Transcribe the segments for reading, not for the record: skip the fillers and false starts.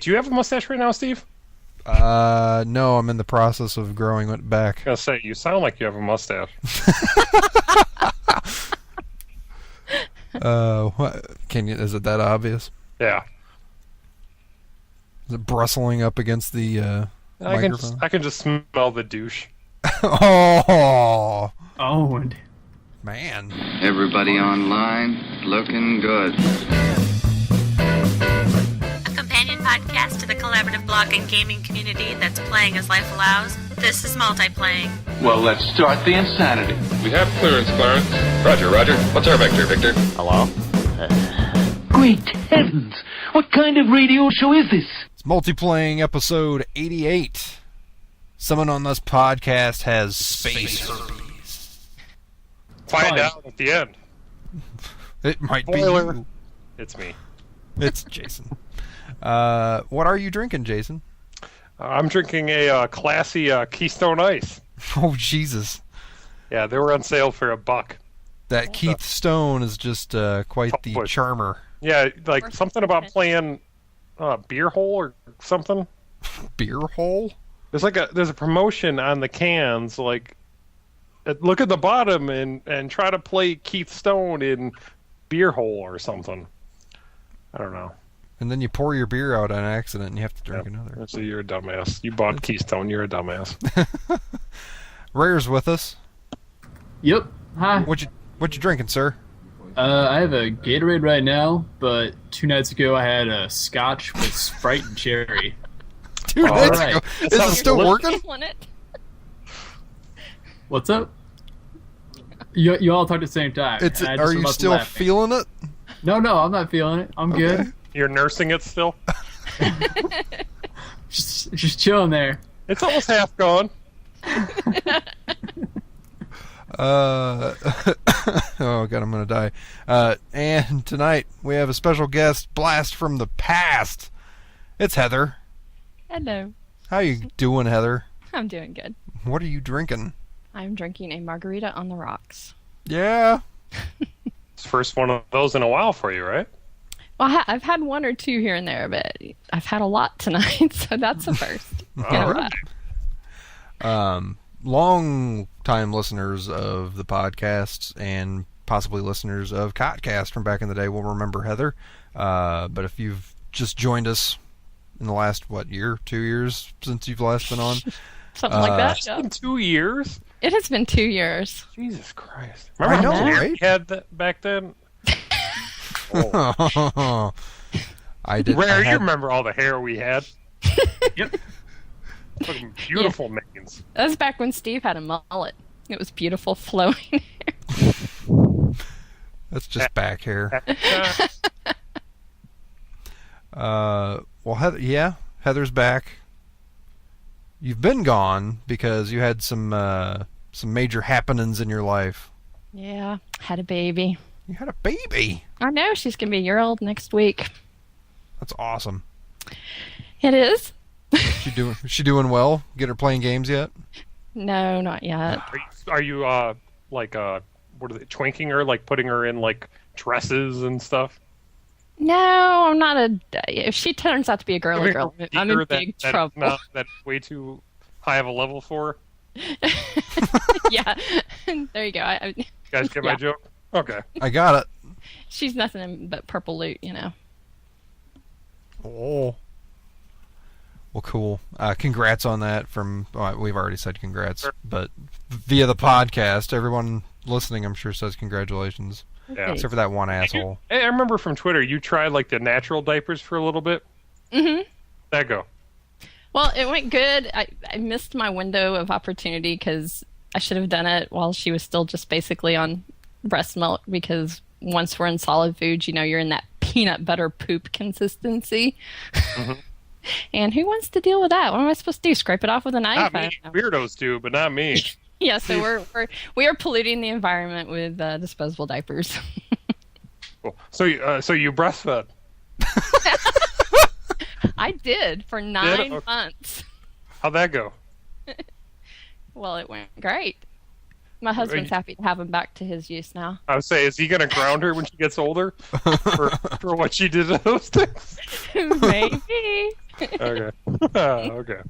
Do you have a mustache right now, Steve? No, I'm in the process of growing it back. I was gonna say, you sound like you have a mustache. What? Is it that obvious? Yeah. Is it bristling up against the microphone? I can just smell the douche. Oh, Owned. man. Everybody online looking good. A companion podcast to the collaborative blog and gaming community that's playing as life allows. This is Multiplaying. Well, let's start the insanity. We have clearance, Clarence. Roger. What's our vector, Victor? Hello? Great heavens! What kind of radio show is this? It's Multiplaying episode 88. Someone on this podcast has space herpes. Find out at the end. It might Spoiler. be you. It's me. It's Jason. What are you drinking, Jason? I'm drinking a classy Keystone Ice. Oh, Jesus. Yeah, they were on sale for $1. That Keith Stone is just quite the charmer. Yeah, like something about playing beer hole or something. Beer hole? There's a promotion on the cans. Like, look at the bottom and try to play Keith Stone in beer hole or something. I don't know. And then you pour your beer out on accident and you have to drink another. So you're a dumbass. You bought Keystone. You're a dumbass. Rare's with us. Yep. Hi. What you drinking, sir? I have a Gatorade right now, but 2 nights ago I had a Scotch with Sprite and cherry. 2 nights right. ago. Is it still working? What's up? You all talk at the same time. Are you still feeling it? No, I'm not feeling it. I'm good. You're nursing it still? just chilling there. It's almost half gone. Oh god, I'm gonna die. And tonight we have a special guest, blast from the past. It's Heather. Hello. How you doing, Heather? I'm doing good. What are you drinking? I'm drinking a margarita on the rocks. Yeah. It's the first one of those in a while for you, right? Well, I've had one or two here and there, but I've had a lot tonight, so that's the first. All right. Long-time listeners of the podcast and possibly listeners of Cotcast from back in the day will remember Heather. But if you've just joined us in the last, 2 years since you've last been on? Something like that. It's been 2 years? It has been 2 years. Jesus Christ. Remember how much hair you had back then? Oh. I did. Rare, you remember all the hair we had? Yep. Fucking beautiful manes. That was back when Steve had a mullet. It was beautiful flowing hair. That's just back hair. Well, Heather's back. You've been gone because you had some major happenings in your life. Yeah, had a baby. You had a baby? I know, she's going to be a year old next week. That's awesome. It is. Is she doing well? Get her playing games yet? No, not yet. Are you what are they, twinking her, like putting her in like dresses and stuff? No, I'm not if she turns out to be a girly girl, I'm in big trouble. That's way too high of a level for her? Yeah, there you go. You guys get my joke? Okay. I got it. She's nothing but purple loot, Oh. Well, cool. Congrats on that we've already said congrats, sure. But via the podcast, everyone listening, I'm sure, says congratulations. Yeah. Except for that one asshole. I remember from Twitter, you tried like the natural diapers for a little bit. Mm-hmm. That go. Well, it went good. I missed my window of opportunity because I should have done it while she was still just basically on breast milk, because once we're in solid foods, you're in that peanut butter poop consistency. Mm-hmm. And who wants to deal with that? What am I supposed to do? Scrape it off with a knife? Not me. Weirdos do, but not me. Yeah, so we are polluting the environment with disposable diapers. Cool. So you breastfed? I did for 9 months. How'd that go? Well, it went great. My husband's happy to have him back to his use now. I would say, is he going to ground her when she gets older for what she did to those things? Maybe. Okay. Okay.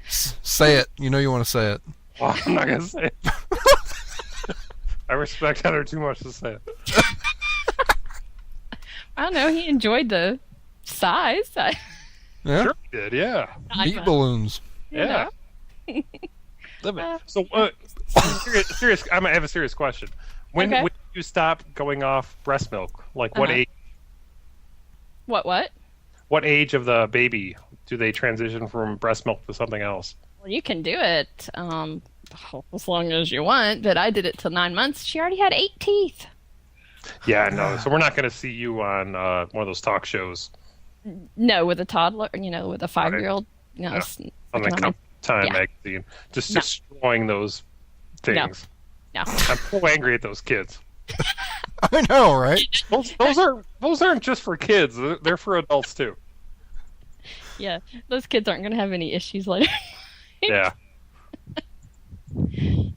Say it. You know you want to say it. Well, I'm not gonna say it. I respect Heather too much to say it. I don't know. He enjoyed the size. Yeah. Sure he did. Yeah. Meat balloons. Yeah. Live it. So, serious. I have a serious question. When did you stop going off breast milk? Like what age? What? What age of the baby do they transition from breast milk to something else? Well, you can do it as long as you want, but I did it till 9 months. She already had 8 teeth. Yeah, no. So we're not going to see you on one of those talk shows. No, with a toddler, with a 5-year-old. No, Yeah. On the Time Yeah. magazine, just destroying those things. No. I'm so angry at those kids. I know, right? Those aren't just for kids. They're for adults too. Yeah, those kids aren't going to have any issues later. Yeah. And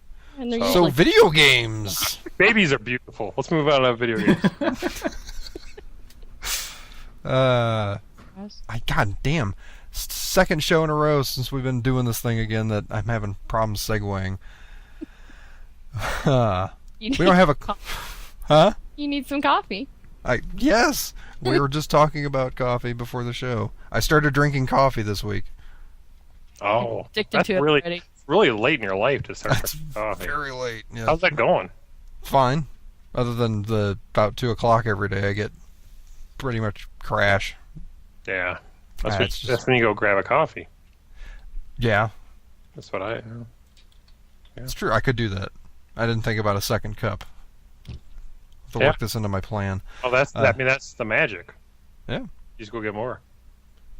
they're So usually- video games. Babies are beautiful. Let's move on to video games. God damn. Second show in a row since we've been doing this thing again that I'm having problems segueing. We don't have a... Huh? You need some coffee. Yes. We were just talking about coffee before the show. I started drinking coffee this week. Oh, Addicted that's to it already. really late in your life to start That's drinking coffee. very late. Yeah. How's that going? Fine. Other than about 2 o'clock every day, I get pretty much crash. Yeah, It's just- that's when you go grab a coffee. Yeah, That's what I. it's true. I could do that. I didn't think about a second cup. To Yeah. work this into my plan. Oh, that's that's the magic. Yeah. You just go get more.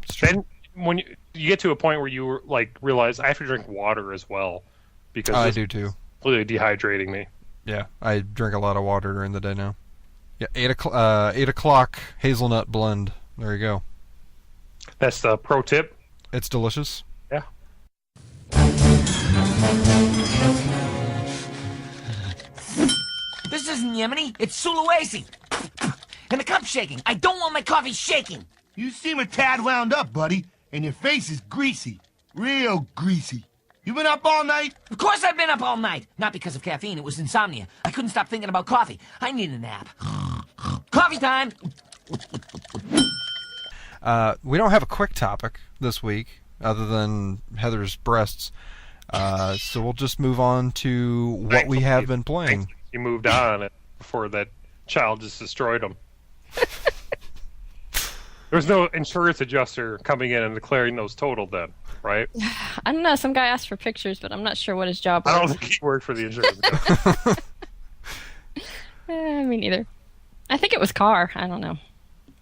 It's true. Then when you get to a point where you realize I have to drink water as well because I it's do too. completely dehydrating me. Yeah, I drink a lot of water during the day now. Yeah, 8 o'clock hazelnut blend. There you go. That's the pro tip. It's delicious. Yeah. This isn't Yemeni, it's Sulawesi. And the cup's shaking. I don't want my coffee shaking. You seem a tad wound up, buddy, and your face is greasy. Real greasy. You been up all night? Of course I've been up all night. Not because of caffeine, it was insomnia. I couldn't stop thinking about coffee. I need a nap. Coffee time! We don't have a quick topic this week other than Heather's breasts. So we'll just move on to what we have been playing. You moved on before that child just destroyed him. There was no insurance adjuster coming in and declaring those totaled then, right? I don't know. Some guy asked for pictures, but I'm not sure what his job was. I don't think he worked for the insurance adjuster. Me neither. I think it was Carr. I don't know.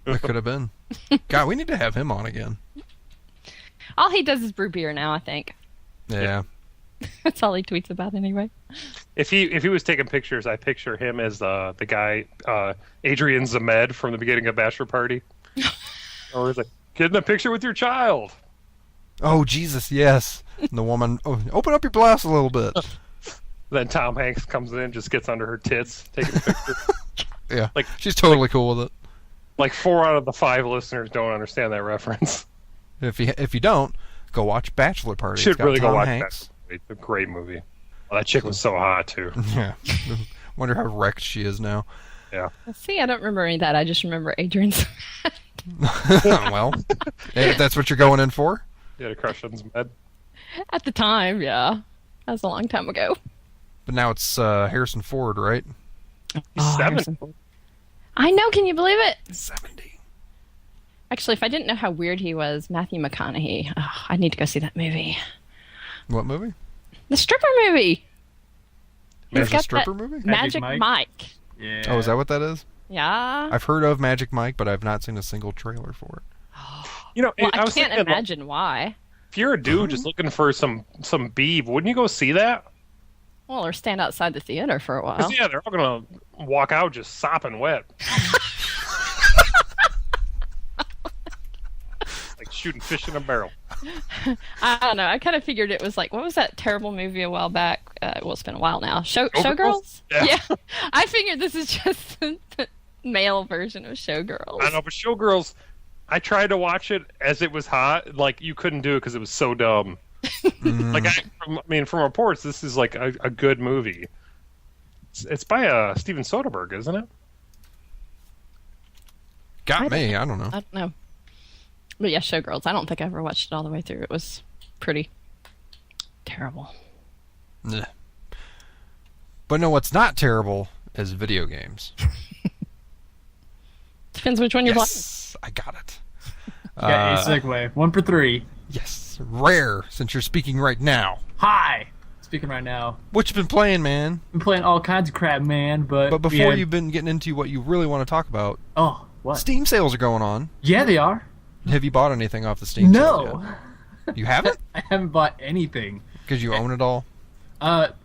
It could have been. God, we need to have him on again. All he does is brew beer now, I think. Yeah. That's all he tweets about anyway. If he was taking pictures, I picture him as the guy Adrian Zemed from the beginning of Bachelor Party. Or he's like, get in a picture with your child. Oh, Jesus, yes. And the woman, open up your blouse a little bit. Then Tom Hanks comes in and just gets under her tits, taking a picture. Yeah, Like- she's totally cool with it. Like 4 out of the 5 listeners don't understand that reference. If you don't, go watch Bachelor Party. It's Should got really go Tom watch Hanks. that. It's a great movie. Well, that chick was so hot too. Yeah. Wonder how wrecked she is now. Yeah. See, I don't remember any of that. I just remember Adrian's. Well, if that's what you're going in for. You had a crush on Zemed. At the time, yeah. That was a long time ago. But now it's Harrison Ford, right? He's 70. I know, can you believe it? 70. Actually, if I didn't know how weird he was, Matthew McConaughey. Oh, I need to go see that movie. What movie? The stripper movie. There's He's a got stripper that movie? Magic Mike. Yeah. Oh, is that what that is? Yeah. I've heard of Magic Mike, but I've not seen a single trailer for it. You know, Well, I was can't thinking, like, imagine why. if you're a dude just looking for some beef, wouldn't you go see that? Well, or stand outside the theater for a 'Cause, while. yeah, they're all gonna walk out just sopping wet. Like shooting fish in a barrel. I don't know. I kind of figured it was like, what was that terrible movie a while back? Well, it's been a while now. Showgirls? Yeah. I figured this is just the male version of Showgirls. I know, but Showgirls, I tried to watch it as it was hot. Like, you couldn't do it because it was so dumb. Like, from reports, this is like a good movie. It's by Steven Soderbergh, isn't it? I don't know. I don't know. But yeah, Showgirls. I don't think I ever watched it all the way through. It was pretty terrible. Yeah. But no, what's not terrible is video games. Depends which one you're playing. Yes, I got it. Yeah, a segue. 1 for 3. Yes, rare, since you're speaking right now. Hi! Speaking right now. What you been playing, man? Been playing all kinds of crap, man, but before you've been getting into what you really want to talk about... Oh, what? Steam sales are going on. Yeah, they are. Have you bought anything off the Steam sales yet? You haven't? I haven't bought anything. Because you own it all?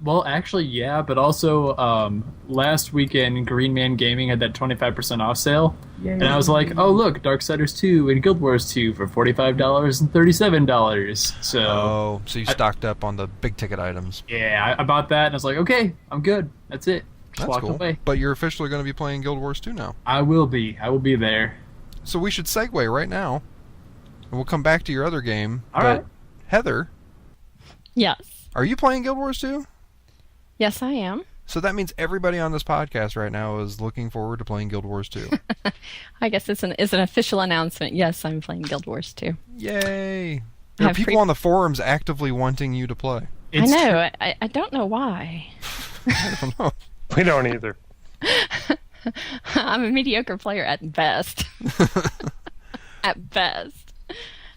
Well, actually, yeah, but also, last weekend, Green Man Gaming had that 25% off sale, and I was like, oh, look, Darksiders 2 and Guild Wars 2 for $45 and $37, so... Oh, so you stocked up on the big-ticket items. Yeah, I bought that, and I was like, okay, I'm good, that's it. Just walked away. But you're officially going to be playing Guild Wars 2 now. I will be there. So we should segue right now, and we'll come back to your other game. All right. Heather? Yes. Are you playing Guild Wars 2? Yes, I am. So that means everybody on this podcast right now is looking forward to playing Guild Wars 2. I guess it's an official announcement. Yes, I'm playing Guild Wars 2. Yay! There are people on the forums actively wanting you to play. I know. I don't know why. I don't know. We don't either. I'm a mediocre player at best. At best.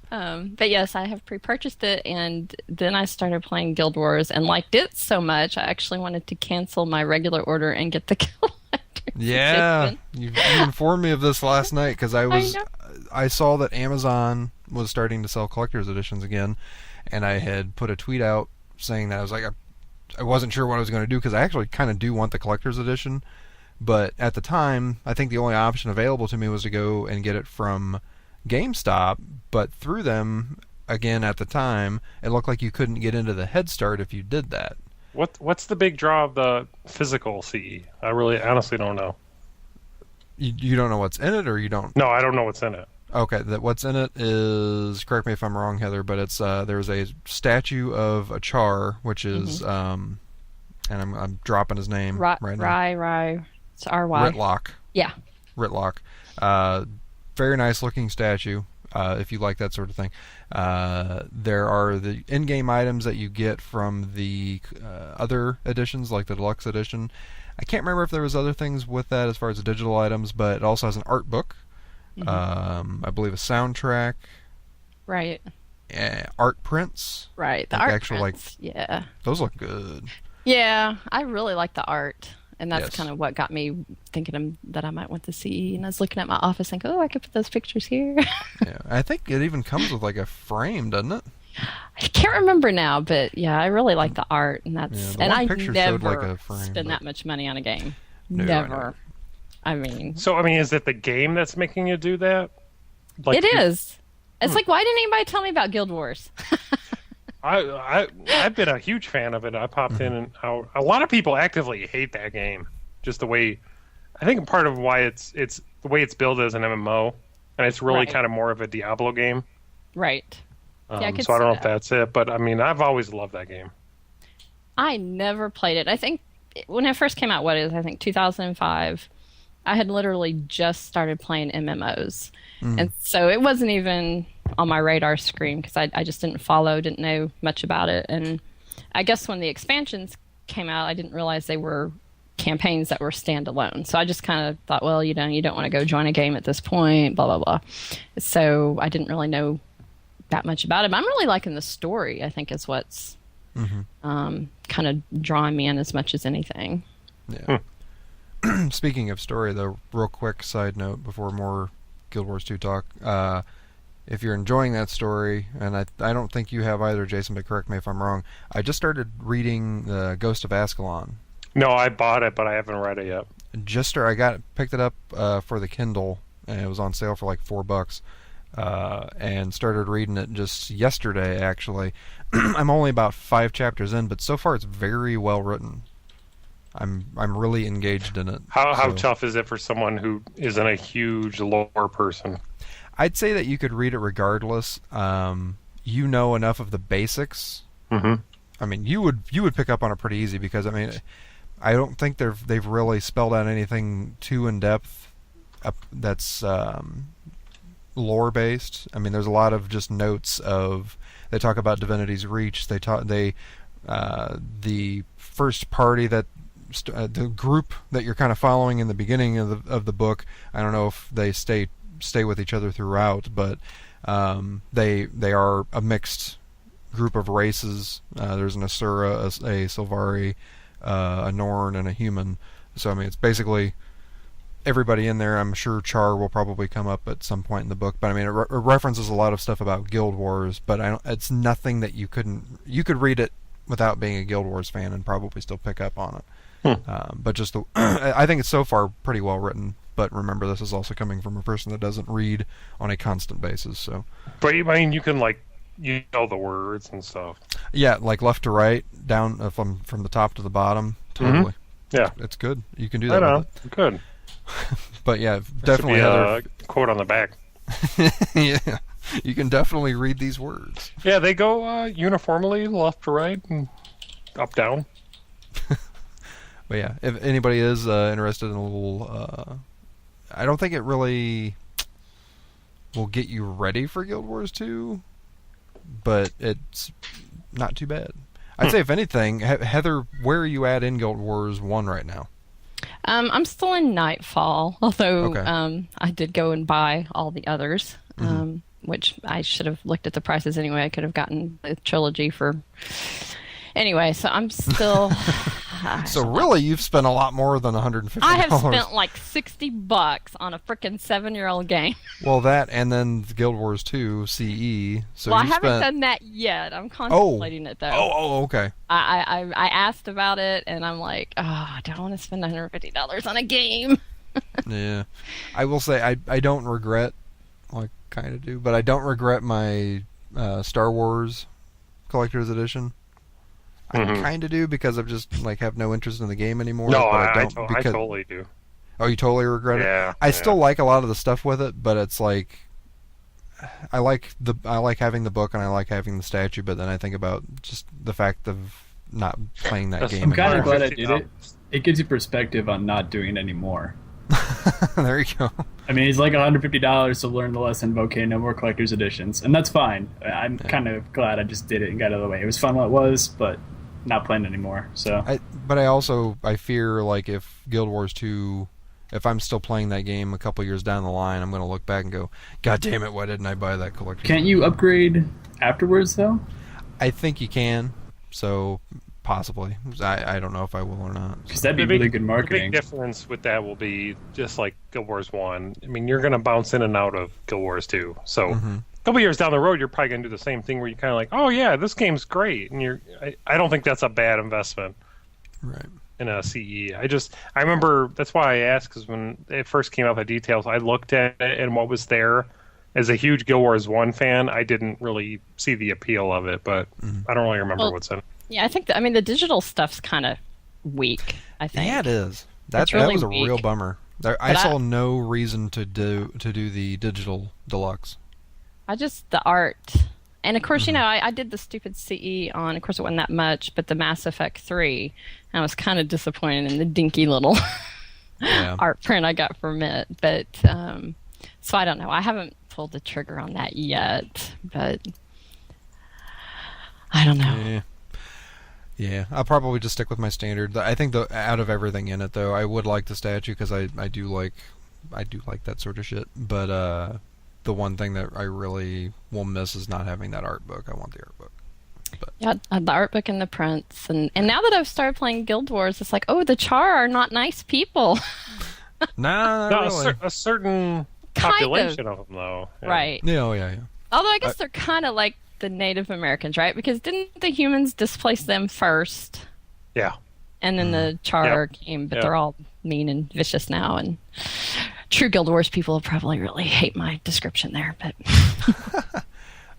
But yes, I have pre-purchased it, and then I started playing Guild Wars and liked it so much, I actually wanted to cancel my regular order and get the collector's edition. You informed me of this last night, because I saw that Amazon was starting to sell collector's editions again, and I had put a tweet out saying that I was like, I wasn't sure what I was going to do, because I actually kind of do want the collector's edition, but at the time, I think the only option available to me was to go and get it from GameStop, but through them, again at the time, it looked like you couldn't get into the Head Start if you did that. What's the big draw of the physical CE? I really honestly don't know. You don't know what's in it, or you don't? No, I don't know what's in it. Okay, what's in it is, correct me if I'm wrong, Heather, but it's there's a statue of a Char, which is and I'm dropping his name right now. It's R-Y. Ritlock. Yeah. Ritlock. Very nice looking statue, if you like that sort of thing. There are the in-game items that you get from the other editions, like the deluxe edition. I can't remember if there was other things with that as far as the digital items, but it also has an art book. I believe a soundtrack. Right. Art prints. Right. The like art actual, prints. Yeah. Those look good. Yeah, I really like the art. And that's Yes. kind of what got me thinking that I might want to see. And I was looking at my office thinking, oh, I could put those pictures here. Yeah, I think it even comes with like a frame, doesn't it? I can't remember now, but yeah, I really like the art, and that's Yeah, and I picture never showed like a frame, spend that much money on a game. No, Never. I mean, is it the game that's making you do that? it is. It's like, why didn't anybody tell me about Guild Wars? I've been a huge fan of it. I popped in and out. A lot of people actively hate that game. Just the way, I think part of why it's the way it's built as an MMO, and it's really kind of more of a Diablo game. Right. Yeah, I could so I don't know see if that's it, but I mean, I've always loved that game. I never played it. I think when it first came out, I think 2005, I had literally just started playing MMOs. And so it wasn't even on my radar screen because I just didn't know much about it. And I guess when the expansions came out, I didn't realize they were campaigns that were standalone. So I just kind of thought, well, you don't want to go join a game at this point, blah, blah, blah. So I didn't really know that much about it. But I'm really liking the story, I think, is what's kind of drawing me in as much as anything. Yeah. Speaking of story, though, real quick side note before more Guild Wars 2 talk. If you're enjoying that story, and I don't think you have either, Jason, but correct me if I'm wrong, I just started reading The Ghost of Ascalon. No, I bought it, but I haven't read it yet. Picked it up for the Kindle, and it was on sale for like $4. And started reading it just yesterday, actually. I'm only about 5 chapters in, but so far it's very well written. I'm really engaged in it. How tough is it for someone who isn't a huge lore person? I'd say that you could read it regardless. You know enough of the basics. Mm-hmm. I mean, you would pick up on it pretty easy because I mean, I don't think they've really spelled out anything too in depth that's lore based. I mean, there's a lot of just notes of they talk about Divinity's Reach. The first party that the group that you're kind of following in the beginning of the book. I don't know if they stay with each other throughout, but they are a mixed group of races. There's an Asura, a Sylvari, a Norn, and a human. So I mean, it's basically everybody in there. I'm sure Char will probably come up at some point in the book, but I mean, it references a lot of stuff about Guild Wars. But it's nothing that you could read it without being a Guild Wars fan and probably still pick up on it. But just I think it's so far pretty well written. But remember, this is also coming from a person that doesn't read on a constant basis. So, but I mean, you can you know the words and stuff. Yeah, like left to right, down from the top to the bottom. Totally. Mm-hmm. Yeah, it's good. You can do that. With it. Good. But yeah, definitely a quote on the back. Yeah, you can definitely read these words. Yeah, they go uniformly left to right and up down. But yeah, if anybody is interested in a little, I don't think it really will get you ready for Guild Wars 2, but it's not too bad. I'd say if anything, Heather, where are you at in Guild Wars 1 right now? I'm still in Nightfall, although okay. I did go and buy all the others, which I should have looked at the prices anyway. I could have gotten the trilogy for... Anyway, so I'm still... So really, you've spent a lot more than $150. I have spent like $60 on a frickin' 7-year-old game. Well, that and then Guild Wars 2 CE. So well, I haven't done that yet. I'm contemplating it though. Oh, okay. I asked about it, and I'm like, I don't want to spend $150 on a game. Yeah, I will say I don't regret. Well, I kind of do, but I don't regret my Star Wars Collector's Edition. I kind of do because I just have no interest in the game anymore. No, but I totally do. Oh, you totally regret it? Yeah. I still like a lot of the stuff with it, but it's like I like having the book and I like having the statue, but then I think about just the fact of not playing that game. I'm kind of glad I did it. It gives you perspective on not doing it anymore. There you go. I mean, it's like $150 to learn the lesson of okay, no more collector's editions, and that's fine. I'm kind of glad I just did it and got out of the way. It was fun while it was, but not playing anymore. So, but I fear if Guild Wars 2, if I'm still playing that game a couple years down the line, I'm going to look back and go, God damn it, why didn't I buy that collector's? Can't you upgrade afterwards though? I think you can. So possibly. I don't know if I will or not. Because that'd be really good marketing. The big difference with that will be just like Guild Wars 1. I mean, you're going to bounce in and out of Guild Wars 2. So a couple years down the road, you're probably going to do the same thing where you're kind of like, oh yeah, this game's great. And I don't think that's a bad investment. Right. In a CE. I remember, that's why I asked, because when it first came out, the details, I looked at it and what was there. As a huge Guild Wars 1 fan, I didn't really see the appeal of it, but I don't really remember what's in it. Yeah, I think the digital stuff's kind of weak, I think. Yeah, it is. That was a real bummer. I saw no reason to do the digital deluxe. The art. And of course, I did the stupid CE on, of course it wasn't that much, but the Mass Effect 3. And I was kind of disappointed in the dinky little art print I got from it. But, so I don't know. I haven't pulled the trigger on that yet, but I don't know. Yeah, I'll probably just stick with my standard. I think out of everything in it, though, I would like the statue because I do like that sort of shit. But the one thing that I really will miss is not having that art book. I want the art book. But. Yeah, the art book and the prints, and now that I've started playing Guild Wars, it's like, oh, the Char are not nice people. Nah, not really. A certain population of them, though. Yeah. Right. Yeah. Although I guess they're kind of like the Native Americans, right? Because didn't the humans displace them first? Yeah. And then the Char came, but they're all mean and vicious now. And true Guild Wars people will probably really hate my description there, but.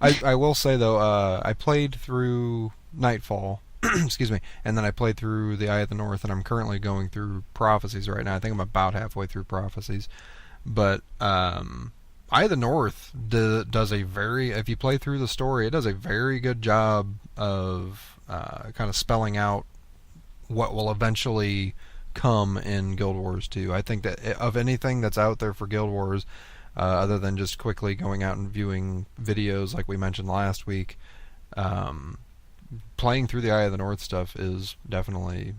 I will say though, I played through Nightfall, excuse me, and then I played through the Eye of the North, and I'm currently going through Prophecies right now. I think I'm about halfway through Prophecies, but Eye of the North does a very, if you play through the story, it does a very good job of kind of spelling out what will eventually come in Guild Wars 2. I think that of anything that's out there for Guild Wars, other than just quickly going out and viewing videos like we mentioned last week, playing through the Eye of the North stuff is definitely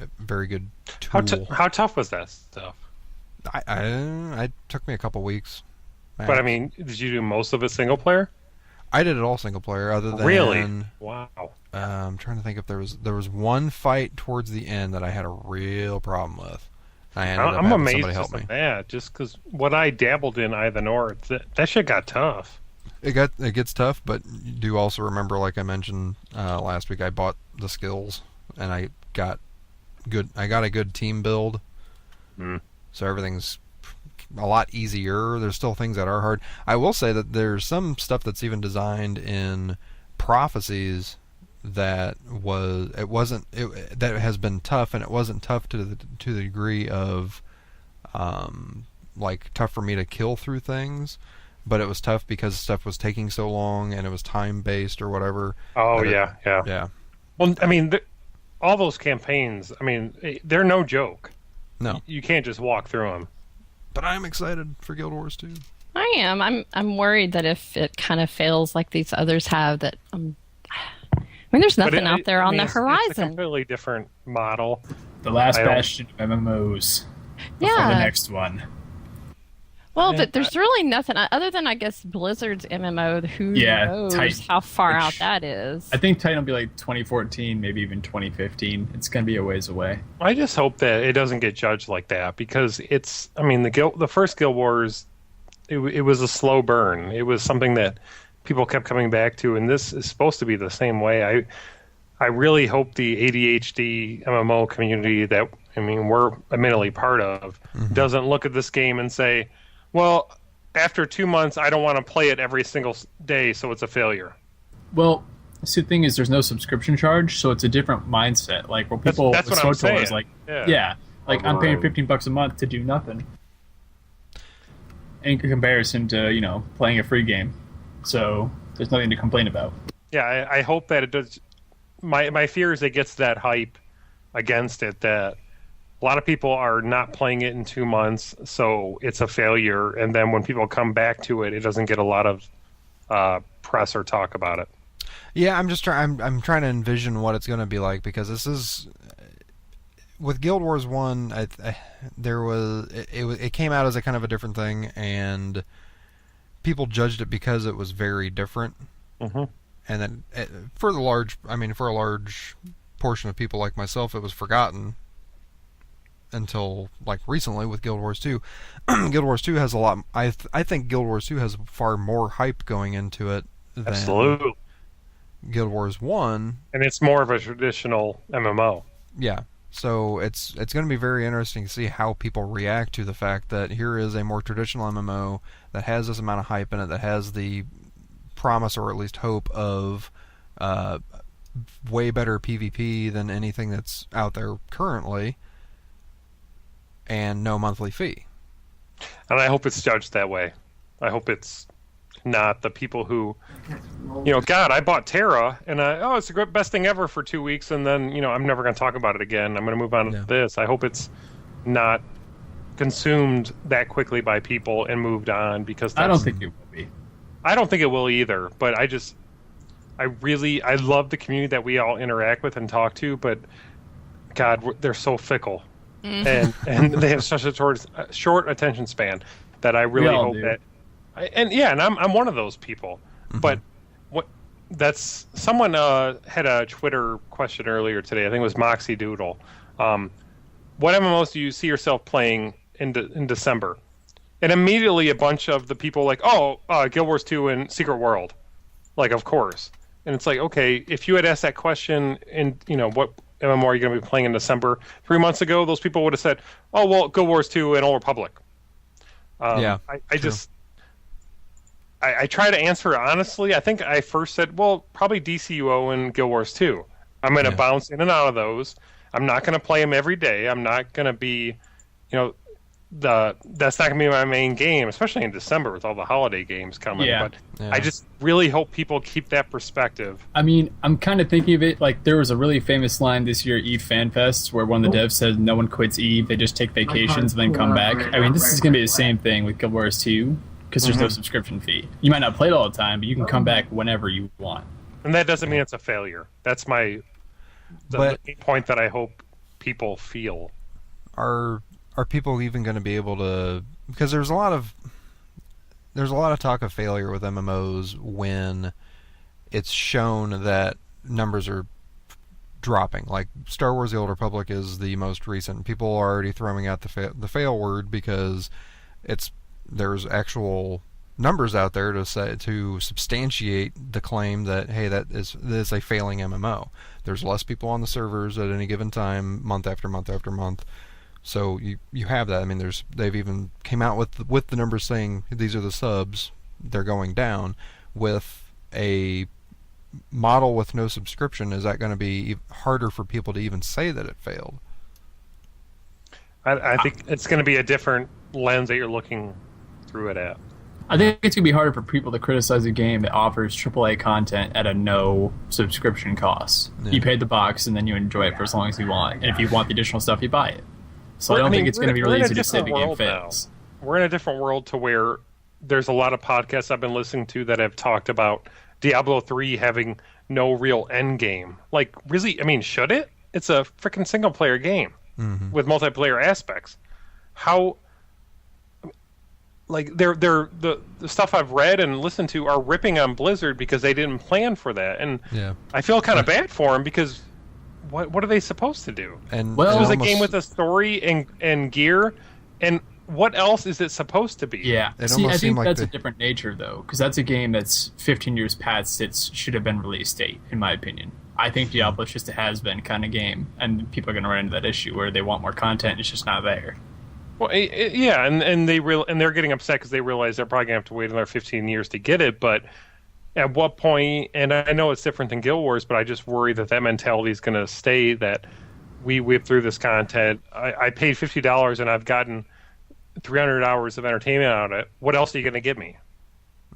a very good tool. How tough was that stuff? It took me a couple weeks. But I mean, did you do most of it single player? I did it all single player, other than really. Wow. I'm trying to think if there was one fight towards the end that I had a real problem with. I'm amazed just at that, just because when I dabbled in Eye of the North, that shit got tough. It gets tough, but you do also remember, like I mentioned last week, I bought the skills and I got a good team build. So everything's a lot easier. There's still things that are hard. I will say that there's some stuff that's even designed in Prophecies that has been tough, and it wasn't tough to the degree of like tough for me to kill through things, but it was tough because stuff was taking so long and it was time based or whatever. Oh yeah. Well, I mean, all those campaigns, I mean, they're no joke. No, you can't just walk through them. But I'm excited for Guild Wars 2. I am. I'm worried that if it kind of fails like these others have, that I mean, there's nothing out there on the horizon. It's a completely different model. The last bastion of MMOs. Before the next one. Well, but there's really nothing other than, I guess, Blizzard's MMO. Who knows Titan, how far out that is? I think Titan will be like 2014, maybe even 2015. It's going to be a ways away. I just hope that it doesn't get judged like that, because it's. I mean, the first Guild Wars, it was a slow burn. It was something that people kept coming back to, and this is supposed to be the same way. I really hope the ADHD MMO community that we're admittently part of doesn't look at this game and say, well, after 2 months, I don't want to play it every single day, so it's a failure. Well, see, the thing is, there's no subscription charge, so it's a different mindset. Like, where people that's what I'm saying. Is like, I'm paying $15 a month to do nothing, in comparison to playing a free game. So there's nothing to complain about. Yeah, I hope that it does. My fear is it gets that hype against it that a lot of people are not playing it in 2 months, so it's a failure. And then when people come back to it, it doesn't get a lot of press or talk about it. Yeah, I'm trying to envision what it's going to be like, because this is with Guild Wars 1. It came out as a kind of a different thing, and people judged it because it was very different. And then for a large portion of people like myself, it was forgotten until like recently with Guild Wars 2. Guild Wars 2 has a lot. I think Guild Wars 2 has far more hype going into it than Absolutely. Guild Wars 1. And it's more of a traditional MMO. Yeah. So it's going to be very interesting to see how people react to the fact that here is a more traditional MMO that has this amount of hype in it, that has the promise or at least hope of way better PvP than anything that's out there currently, and no monthly fee. And I hope it's judged that way. I hope it's not the people who, God, I bought Terra, and it's the best thing ever for 2 weeks, and then, I'm never going to talk about it again. I'm going to move on to this. I hope it's not consumed that quickly by people and moved on, because I don't think it will be. I don't think it will either, but I love the community that we all interact with and talk to, but God, they're so fickle. And they have such a short attention span that I really hope that, and I'm one of those people. But someone had a Twitter question earlier today. I think it was Moxie Doodle. What MMOs do you see yourself playing in December? And immediately a bunch of the people like, Guild Wars 2 and Secret World, like, of course. And it's like, okay, if you had asked that question in what MMO are you going to be playing in December 3 months ago, those people would have said, oh, well, Guild Wars 2 and Old Republic. I try to answer honestly. I think I first said, well, probably DCUO and Guild Wars 2. I'm going to bounce in and out of those. I'm not going to play them every day. I'm not going to be, that's not going to be my main game, especially in December with all the holiday games coming. Yeah. But I just really hope people keep that perspective. I mean, I'm kind of thinking of it like there was a really famous line this year at EVE FanFest where one of the devs said no one quits EVE, they just take vacations and then come back. I mean, this is going to be the same thing with Guild Wars 2 because there's no subscription fee. You might not play it all the time, but you can come back whenever you want. And that doesn't mean it's a failure. That's the main point that I hope people feel. Are people even going to be able to? Because there's a lot of talk of failure with MMOs when it's shown that numbers are dropping. Like Star Wars: The Old Republic is the most recent. People are already throwing out the fail word because there's actual numbers out there to substantiate the claim that hey, that is a failing MMO. There's less people on the servers at any given time, month after month after month. So you have that. I mean, they've even came out with the numbers saying these are the subs, they're going down. With a model with no subscription, is that going to be harder for people to even say that it failed? I think it's going to be a different lens that you're looking through it at. I think it's going to be harder for people to criticize a game that offers AAA content at a no subscription cost. Yeah. You pay the box and then you enjoy it for as long as you want. And if you want the additional stuff, you buy it. So I don't think it's going to be really easy to say the game fails. We're in a different world to where there's a lot of podcasts I've been listening to that have talked about Diablo 3 having no real end game. Like, really, I mean, should it? It's a freaking single-player game with multiplayer aspects. How... Like the stuff I've read and listened to are ripping on Blizzard because they didn't plan for that, and I feel kind of bad for them because what are they supposed to do? And it was a game with a story and gear, and what else is it supposed to be? Yeah, I think that's a different nature though, because that's a game that's 15 years past its should have been release date, in my opinion. I think Diablo's just a has-been kind of game, and people are going to run into that issue where they want more content and it's just not there. Well, yeah, and they're getting upset because they realize they're probably gonna have to wait another 15 years to get it. But at what point? And I know it's different than Guild Wars, but I just worry that mentality is gonna stay. That we whip through this content. I paid $50 and I've gotten 300 hours of entertainment out of it. What else are you gonna give me?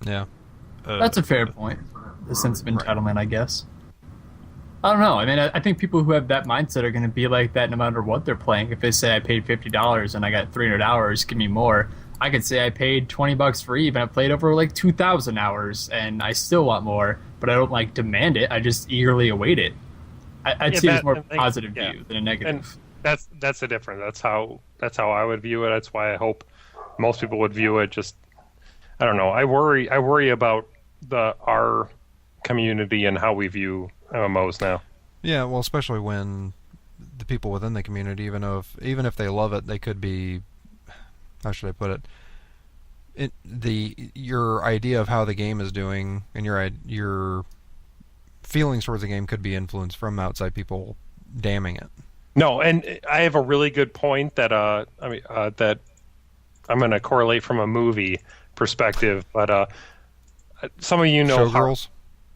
Yeah, that's a fair point. The sense of entitlement, I guess. I don't know. I mean, I think people who have that mindset are going to be like that no matter what they're playing. If they say I paid $50 and I got 300 hours, give me more. I could say I paid $20 for EVE and I played over like 2,000 hours and I still want more, but I don't like demand it. I just eagerly await it. I'd see it as more of a positive view than a negative. And that's the difference. That's how I would view it. That's why I hope most people would view it. Just I don't know. I worry about our community and how we view MMOs now. Yeah, well, especially when the people within the community, even if they love it, they could be, how should I put it? Your idea of how the game is doing and your feelings towards the game could be influenced from outside people damning it. No, and I have a really good point that that I'm going to correlate from a movie perspective, but some of you know Showgirls.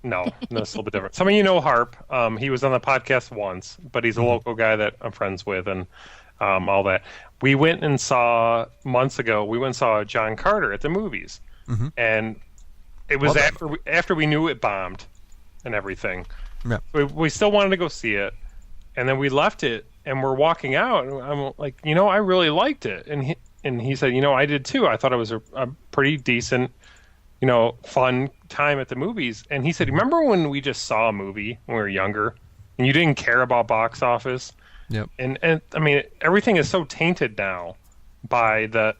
No, that's a little bit different. Some of you know Harp. He was on the podcast once, but he's a local guy that I'm friends with and all that. We went and saw, months ago, John Carter at the movies. And it was after we knew it bombed and everything. Yeah. We still wanted to go see it. And then we left it, and we're walking out, and I'm like, I really liked it. And he said, I did too. I thought it was a pretty decent, fun time at the movies. And he said, remember when we just saw a movie when we were younger and you didn't care about box office? Yep. And I mean, everything is so tainted now by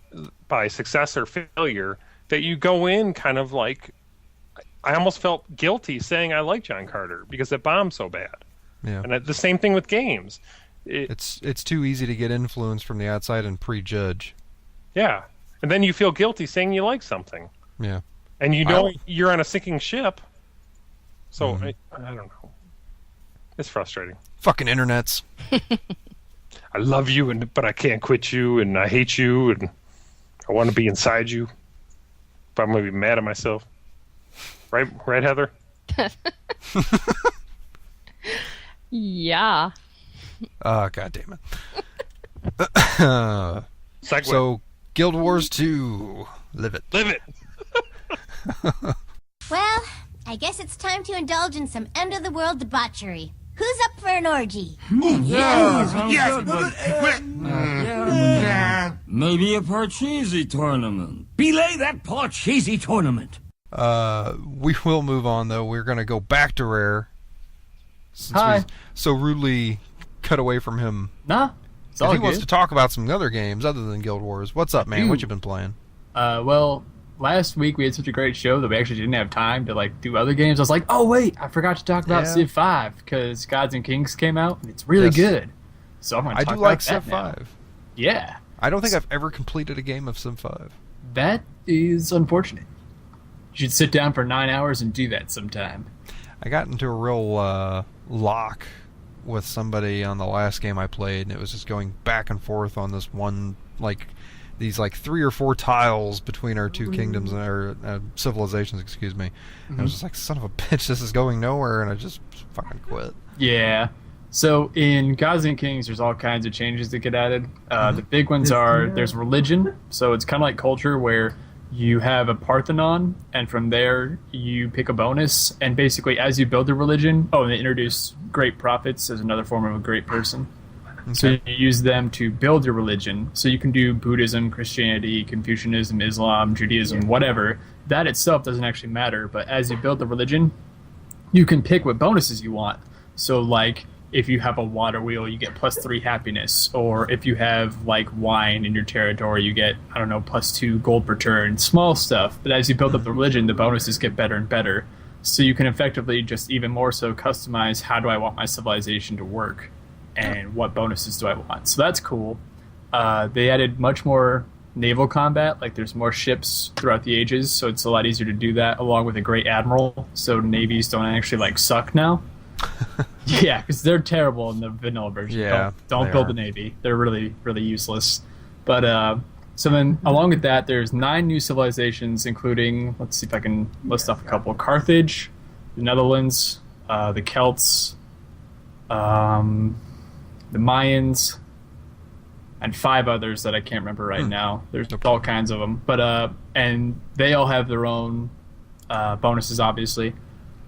success or failure that you go in kind of like, I almost felt guilty saying I like John Carter because it bombed so bad. Yeah. And the same thing with games. It's too easy to get influence from the outside and prejudge. Yeah. And then you feel guilty saying you like something. Yeah. And you're on a sinking ship. So, I don't know. It's frustrating. Fucking internets. I love you, but I can't quit you, and I hate you, and I want to be inside you. But I'm going to be mad at myself. Right, Heather? Yeah. Oh, God damn it. Segue. So, Guild Wars 2. Live it. Live it. Well, I guess it's time to indulge in some end-of-the-world debauchery. Who's up for an orgy? Maybe a Parcheesi tournament. Belay that Parcheesi tournament. We will move on, though. We're going to go back to Rare. Since Hi. we so rudely cut away from him. Nah, it's all He good. wants to talk about some other games other than Guild Wars. What's up, man? What you been playing? Well, last week we had such a great show that we actually didn't have time to do other games. I was like, oh wait, I forgot to talk about Civ 5 because Gods and Kings came out and it's really good. So I'm going to talk about Civ that now. 5. Yeah. I don't think I've ever completed a game of Civ 5. That is unfortunate. You should sit down for 9 hours and do that sometime. I got into a real lock with somebody on the last game I played, and it was just going back and forth on this one, these 3 or 4 tiles between our two kingdoms, or civilizations, excuse me. And I was just like, son of a bitch, this is going nowhere, and I just fucking quit. Yeah. So in Gods and Kings, there's all kinds of changes that get added. The big ones are, there's religion, so it's kind of like culture where you have a Parthenon, and from there you pick a bonus, and basically as you build the religion, and they introduce great prophets as another form of a great person. Okay. So you use them to build your religion. So you can do Buddhism, Christianity, Confucianism, Islam, Judaism, whatever. That itself doesn't actually matter, but as you build the religion, you can pick what bonuses you want. So if you have a water wheel, you get +3 happiness. Or if you have wine in your territory, you get, +2 gold per turn. Small stuff. But as you build up the religion, the bonuses get better and better. So you can effectively just even more so customize how do I want my civilization to work and what bonuses do I want. So that's cool. They added much more naval combat. There's more ships throughout the ages, so it's a lot easier to do that, along with a great admiral. So navies don't actually suck now. Yeah, because they're terrible in the vanilla version. Yeah, don't build a navy. They're really, really useless. But so then, along with that, there's 9 new civilizations, including, let's see if I can list off a couple: Carthage, the Netherlands, the Celts, the Mayans, and 5 others that I can't remember right now. There's all kinds of them, but and they all have their own bonuses, obviously,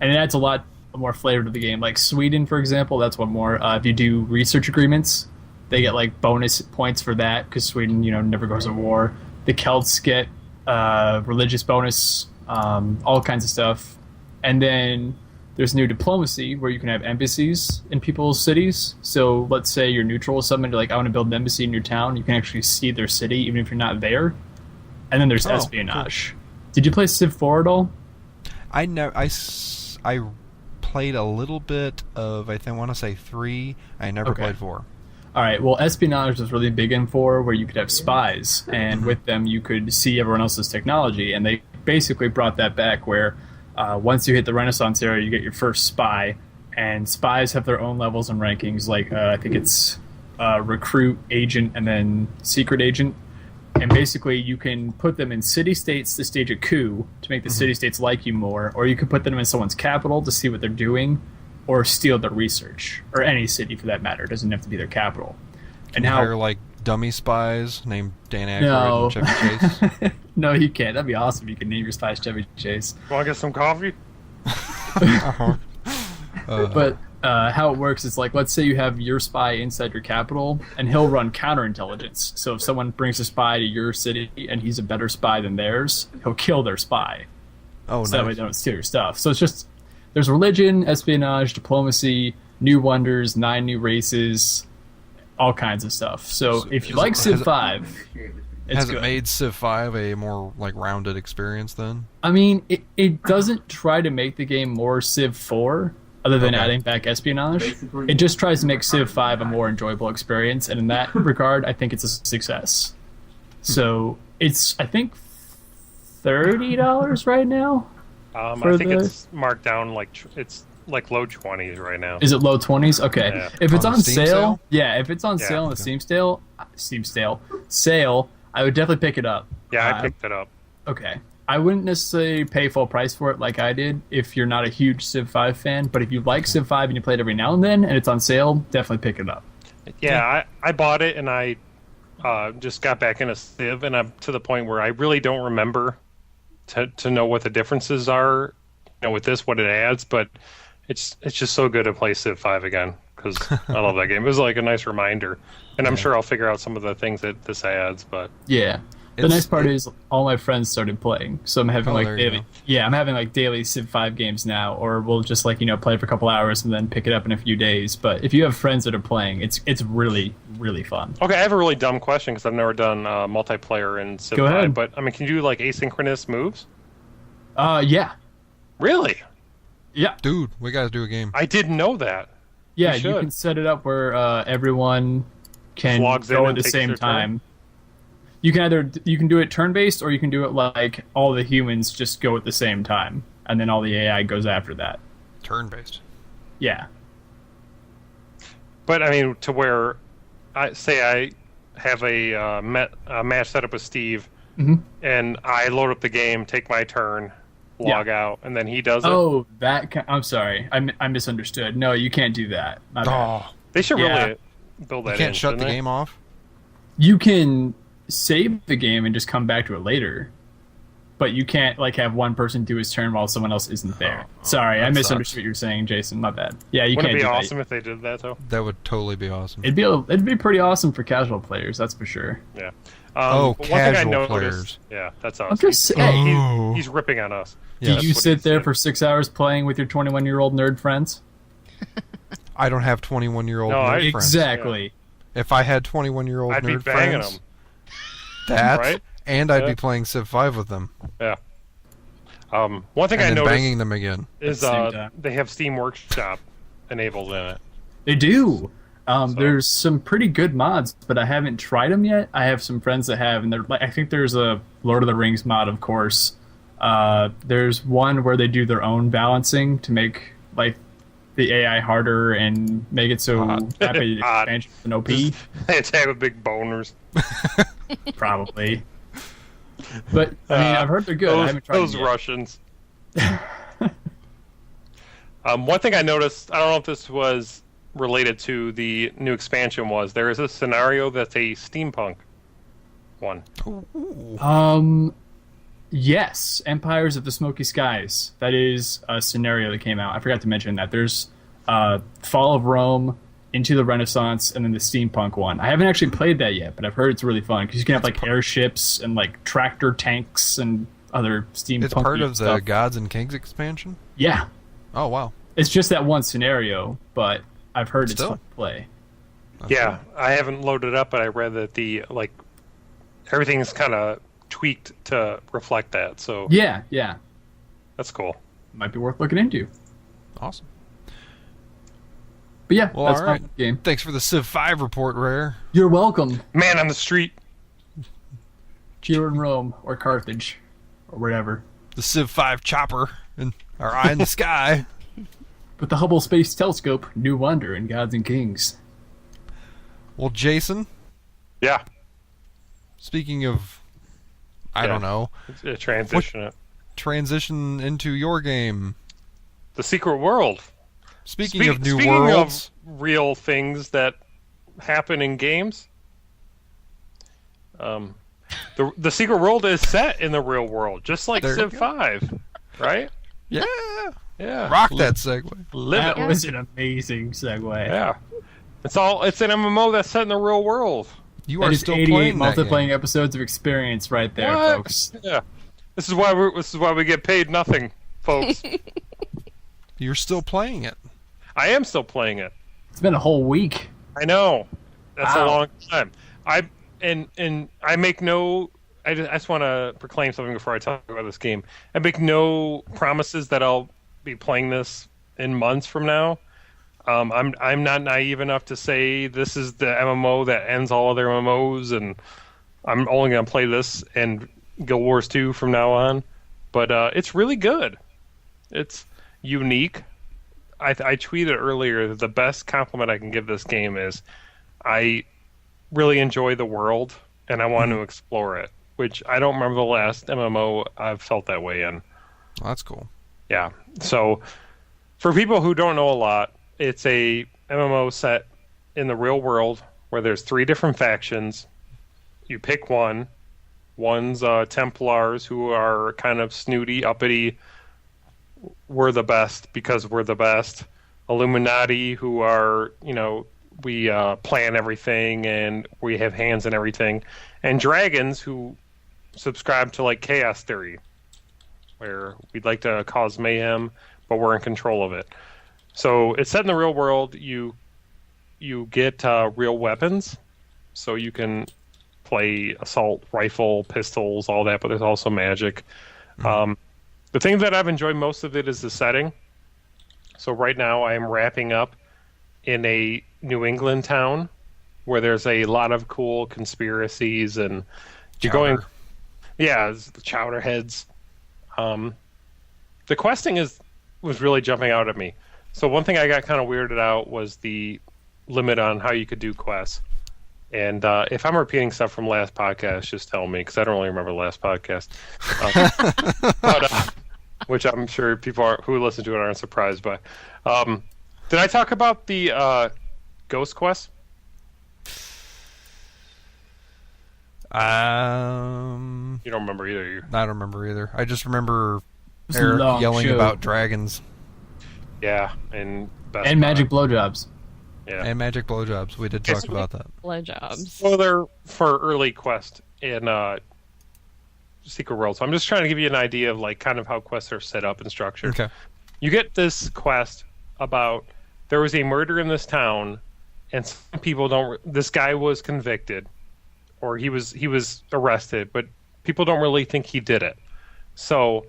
and it adds a lot more flavor to the game. Like Sweden, for example, that's one more. If you do research agreements, they get bonus points for that because Sweden, never goes to war. The Celts get religious bonus, all kinds of stuff, and then there's new diplomacy where you can have embassies in people's cities. So let's say you're neutral with someone, you're I want to build an embassy in your town. You can actually see their city even if you're not there. And then there's espionage. Cool. Did you play Civ 4 at all? I played a little bit of, I want to say 3. I never played 4. All right, well, espionage was really big in 4, where you could have spies, and with them you could see everyone else's technology, and they basically brought that back where once you hit the Renaissance era, you get your first spy, and spies have their own levels and rankings, I think it's recruit, agent, and then secret agent. And basically, you can put them in city-states to stage a coup to make the city-states like you more, or you can put them in someone's capital to see what they're doing, or steal their research, or any city for that matter. It doesn't have to be their capital. Can you hire dummy spies named Dan Aykroyd and Chevy Chase? No, you can't. That'd be awesome. You can name your spies Chevy Chase. Want to get some coffee? But how it works is let's say you have your spy inside your capital, and he'll run counterintelligence. So if someone brings a spy to your city and he's a better spy than theirs, he'll kill their spy. Oh, so that way they don't steal your stuff. So it's just, there's religion, espionage, diplomacy, new wonders, 9 new races, all kinds of stuff. So if you like Civ 5, it's has good. It made Civ 5 a more rounded experience then? I mean, it doesn't try to make the game more Civ 4, other than adding back espionage. It just tries to make Civ 5 a more enjoyable experience, and in that regard, I think it's a success. So it's, I think, $30 right now. I think it's marked down it's low 20s right now. Is it low 20s? Okay. Yeah. If it's on Steam sale, if it's on sale on the Steam sale, I would definitely pick it up. Yeah, I picked it up. Okay. I wouldn't necessarily pay full price for it like I did if you're not a huge Civ 5 fan, but if you like Civ 5 and you play it every now and then and it's on sale, definitely pick it up. Yeah, I bought it and I just got back into Civ, and I'm to the point where I really don't remember to know what the differences are. With this, what it adds, but it's just so good to play Civ 5 again because I love that game. It was like a nice reminder, and I'm sure I'll figure out some of the things that this adds. But yeah. The nice part is all my friends started playing, so I'm having I'm having like daily Civ 5 games now, or we'll just like play for a couple hours and then pick it up in a few days. But if you have friends that are playing, it's really really fun. Okay, I have a really dumb question because I've never done multiplayer in Civ 5. Go ahead. But I mean, can you do like asynchronous moves? Yeah. Really? Yeah. Dude, we gotta do a game. I didn't know that. Yeah, you can set it up where everyone can go at the same time. You can do it turn-based, or you can do it like all the humans just go at the same time, and then all the AI goes after that. Turn-based. Yeah. But I mean, to where I have a match set up with Steve, and I load up the game, take my turn, log out, and then he does it. Oh, I'm sorry, I misunderstood. No, you can't do that. My bad. They should really build that in. You can't shut the game off? You can save the game and just come back to it later, but you can't like have one person do his turn while someone else isn't there. Sorry, I misunderstood what you're saying, Jason. My bad. Yeah, you can't do that. Wouldn't it be awesome if they did that, though? That would totally be awesome. It'd be pretty awesome for casual players, that's for sure. Yeah. Casual one thing I noticed, players. Yeah, that's us. I'm just saying. He's ripping on us. Did you sit there for 6 hours playing with your 21-year-old nerd friends? I don't have 21-year-old nerd friends. Exactly. If I had 21-year-old I'd nerd be banging friends, them. That and I'd be playing Civ 5 with them. Yeah. One thing and I then noticed banging them again is they have Steam Workshop enabled in it. They do. There's some pretty good mods, but I haven't tried them yet. I have some friends that have, and they're like, I think there's a Lord of the Rings mod, of course. There's one where they do their own balancing to make like the AI harder and make it so rapid expansion and OP. They attack with big boners. Probably. But I mean, I've heard they're good. I haven't tried those them yet. Russians. One thing I noticed, I don't know if this was related to the new expansion, was there is a scenario that's a steampunk one. Yes, Empires of the Smoky Skies. That is a scenario that came out. I forgot to mention that. There's Fall of Rome, Into the Renaissance, and then the steampunk one. I haven't actually played that yet, but I've heard it's really fun because you can have like airships and like tractor tanks and other steampunk. It's part of the Gods and Kings expansion? Yeah. Oh, wow. It's just that one scenario, but I've heard it's fun to play. Yeah, I haven't loaded it up, but I read that the everything's kind of tweaked to reflect that. So yeah, that's cool. Might be worth looking into. Awesome. But yeah, well, that's all right. my game. Thanks for the Civ 5 report, Rare. You're welcome. Man on the street. Here in Rome or Carthage or wherever. The Civ 5 chopper and our eye in the sky. With the Hubble Space Telescope, new wonder in Gods and Kings. Well, Jason. Yeah. Speaking of, I don't know. Transition into your game. The Secret World. Speaking of new worlds. Of real things that happen in games. The Secret World is set in the real world, just like Civ 5, right? Yeah. Yeah. Rock that segue. That was an amazing segue. Yeah. It's an MMO that's set in the real world. You are still playing that multiplaying game. episodes of experience right there, What? folks. Yeah. This is why we get paid nothing, folks. You're still playing it. I am still playing it. It's been a whole week. I know. That's Wow. a long time. I make no. I just want to proclaim something before I talk about this game. I make no promises that I'll be playing this in months from now. I'm not naive enough to say this is the MMO that ends all other MMOs, and I'm only going to play this and Guild Wars 2 from now on. But it's really good. It's unique. I tweeted earlier that the best compliment I can give this game is I really enjoy the world and I want to explore it, which I don't remember the last MMO I've felt that way in. Well, that's cool. Yeah. So for people who don't know a lot, it's a MMO set in the real world where there's 3 different factions you pick one. One's Templars, who are kind of snooty, uppity. We're the best because we're the best. Illuminati, who are, we plan everything and we have hands in everything. And dragons, who subscribe to like chaos theory, where we'd like to cause mayhem, but we're in control of it. So it's set in the real world. You get real weapons, so you can play assault rifle, pistols, all that, but there's also magic. The thing that I've enjoyed most of it is the setting. So right now I am wrapping up in a New England town where there's a lot of cool conspiracies and you're going, it's the chowder heads. The questing was really jumping out at me. So one thing I got kind of weirded out was the limit on how you could do quests. And if I'm repeating stuff from last podcast, just tell me, because I don't really remember the last podcast. Which I'm sure people who listen to it aren't surprised by. Did I talk about the ghost quest? You don't remember either. I don't remember either. I just remember Eric yelling about dragons. Yeah, and magic blowjobs. Yeah, and magic blowjobs. We did talk about that. Blowjobs. Well, they're for early quest in Secret World. So I'm just trying to give you an idea of like kind of how quests are set up and structured. Okay. You get this quest about there was a murder in this town, and some people don't. This guy was convicted, or he was arrested, but people don't really think he did it. So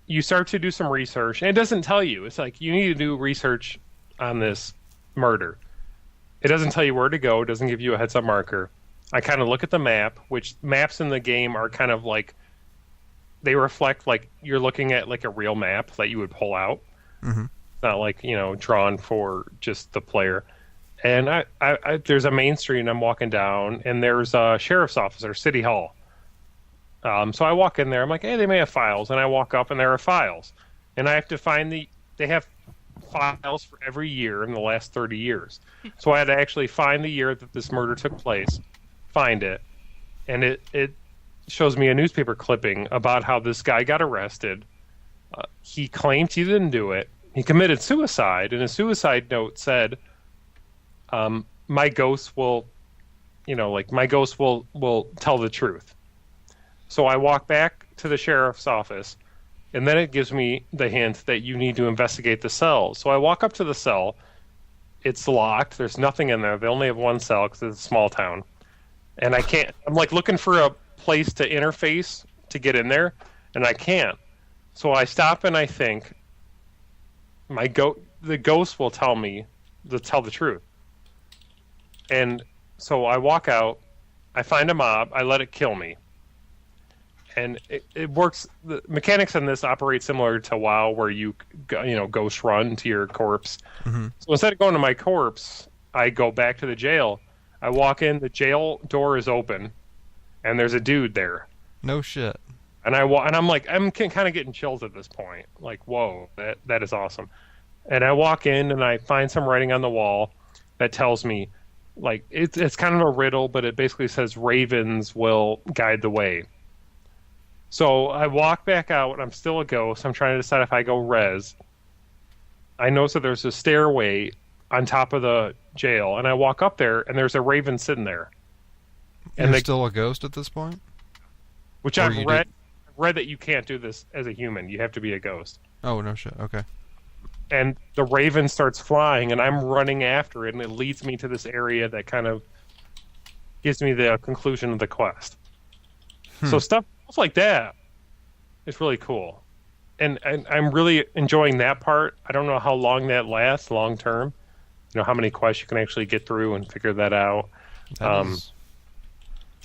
you start to do some research, and it doesn't tell you. It's like you need to do research on this murder. It doesn't tell you where to go. It doesn't give you a heads-up marker. I kind of look at the map, which maps in the game are kind of like, they reflect like you're looking at like a real map that you would pull out. Mm-hmm. It's not like, drawn for just the player. And I there's a main street and I'm walking down and there's a sheriff's office or city hall. So I walk in there. I'm like, hey, they may have files. And I walk up and there are files. And I have to find they have files for every year in the last 30 years. So I had to actually find the year that this murder took place, find it, and it shows me a newspaper clipping about how this guy got arrested. He claimed he didn't do it. He committed suicide, and his suicide note said, my ghost will, my ghost will tell the truth. So I walk back to the sheriff's office, and then it gives me the hint that you need to investigate the cells. So I walk up to the cell. It's locked. There's nothing in there. They only have one cell because it's a small town. And I'm like looking for a place to interface to get in there, and I can't. So I stop and I think, the ghost will tell the truth. And so I walk out, I find a mob, I let it kill me. And it works. The mechanics in this operate similar to WoW, where you ghost run to your corpse. Mm-hmm. So instead of going to my corpse, I go back to the jail. I walk in, the jail door is open, and there's a dude there. No shit. And I'm like, I'm kind of getting chills at this point. Like, whoa, that is awesome. And I walk in and I find some writing on the wall that tells me, like, it's kind of a riddle, but it basically says ravens will guide the way. So I walk back out, I'm still a ghost. I'm trying to decide if I go res. I notice that there's a stairway on top of the jail, and I walk up there, and there's a raven sitting there. And You're still a ghost at this point? Which I've read that you can't do this as a human. You have to be a ghost. Oh, no shit. Okay. And the raven starts flying, and I'm running after it, and it leads me to this area that kind of gives me the conclusion of the quest. So stuff like that is really cool. And I'm really enjoying that part. I don't know how long that lasts long term. How many quests you can actually get through and figure that out.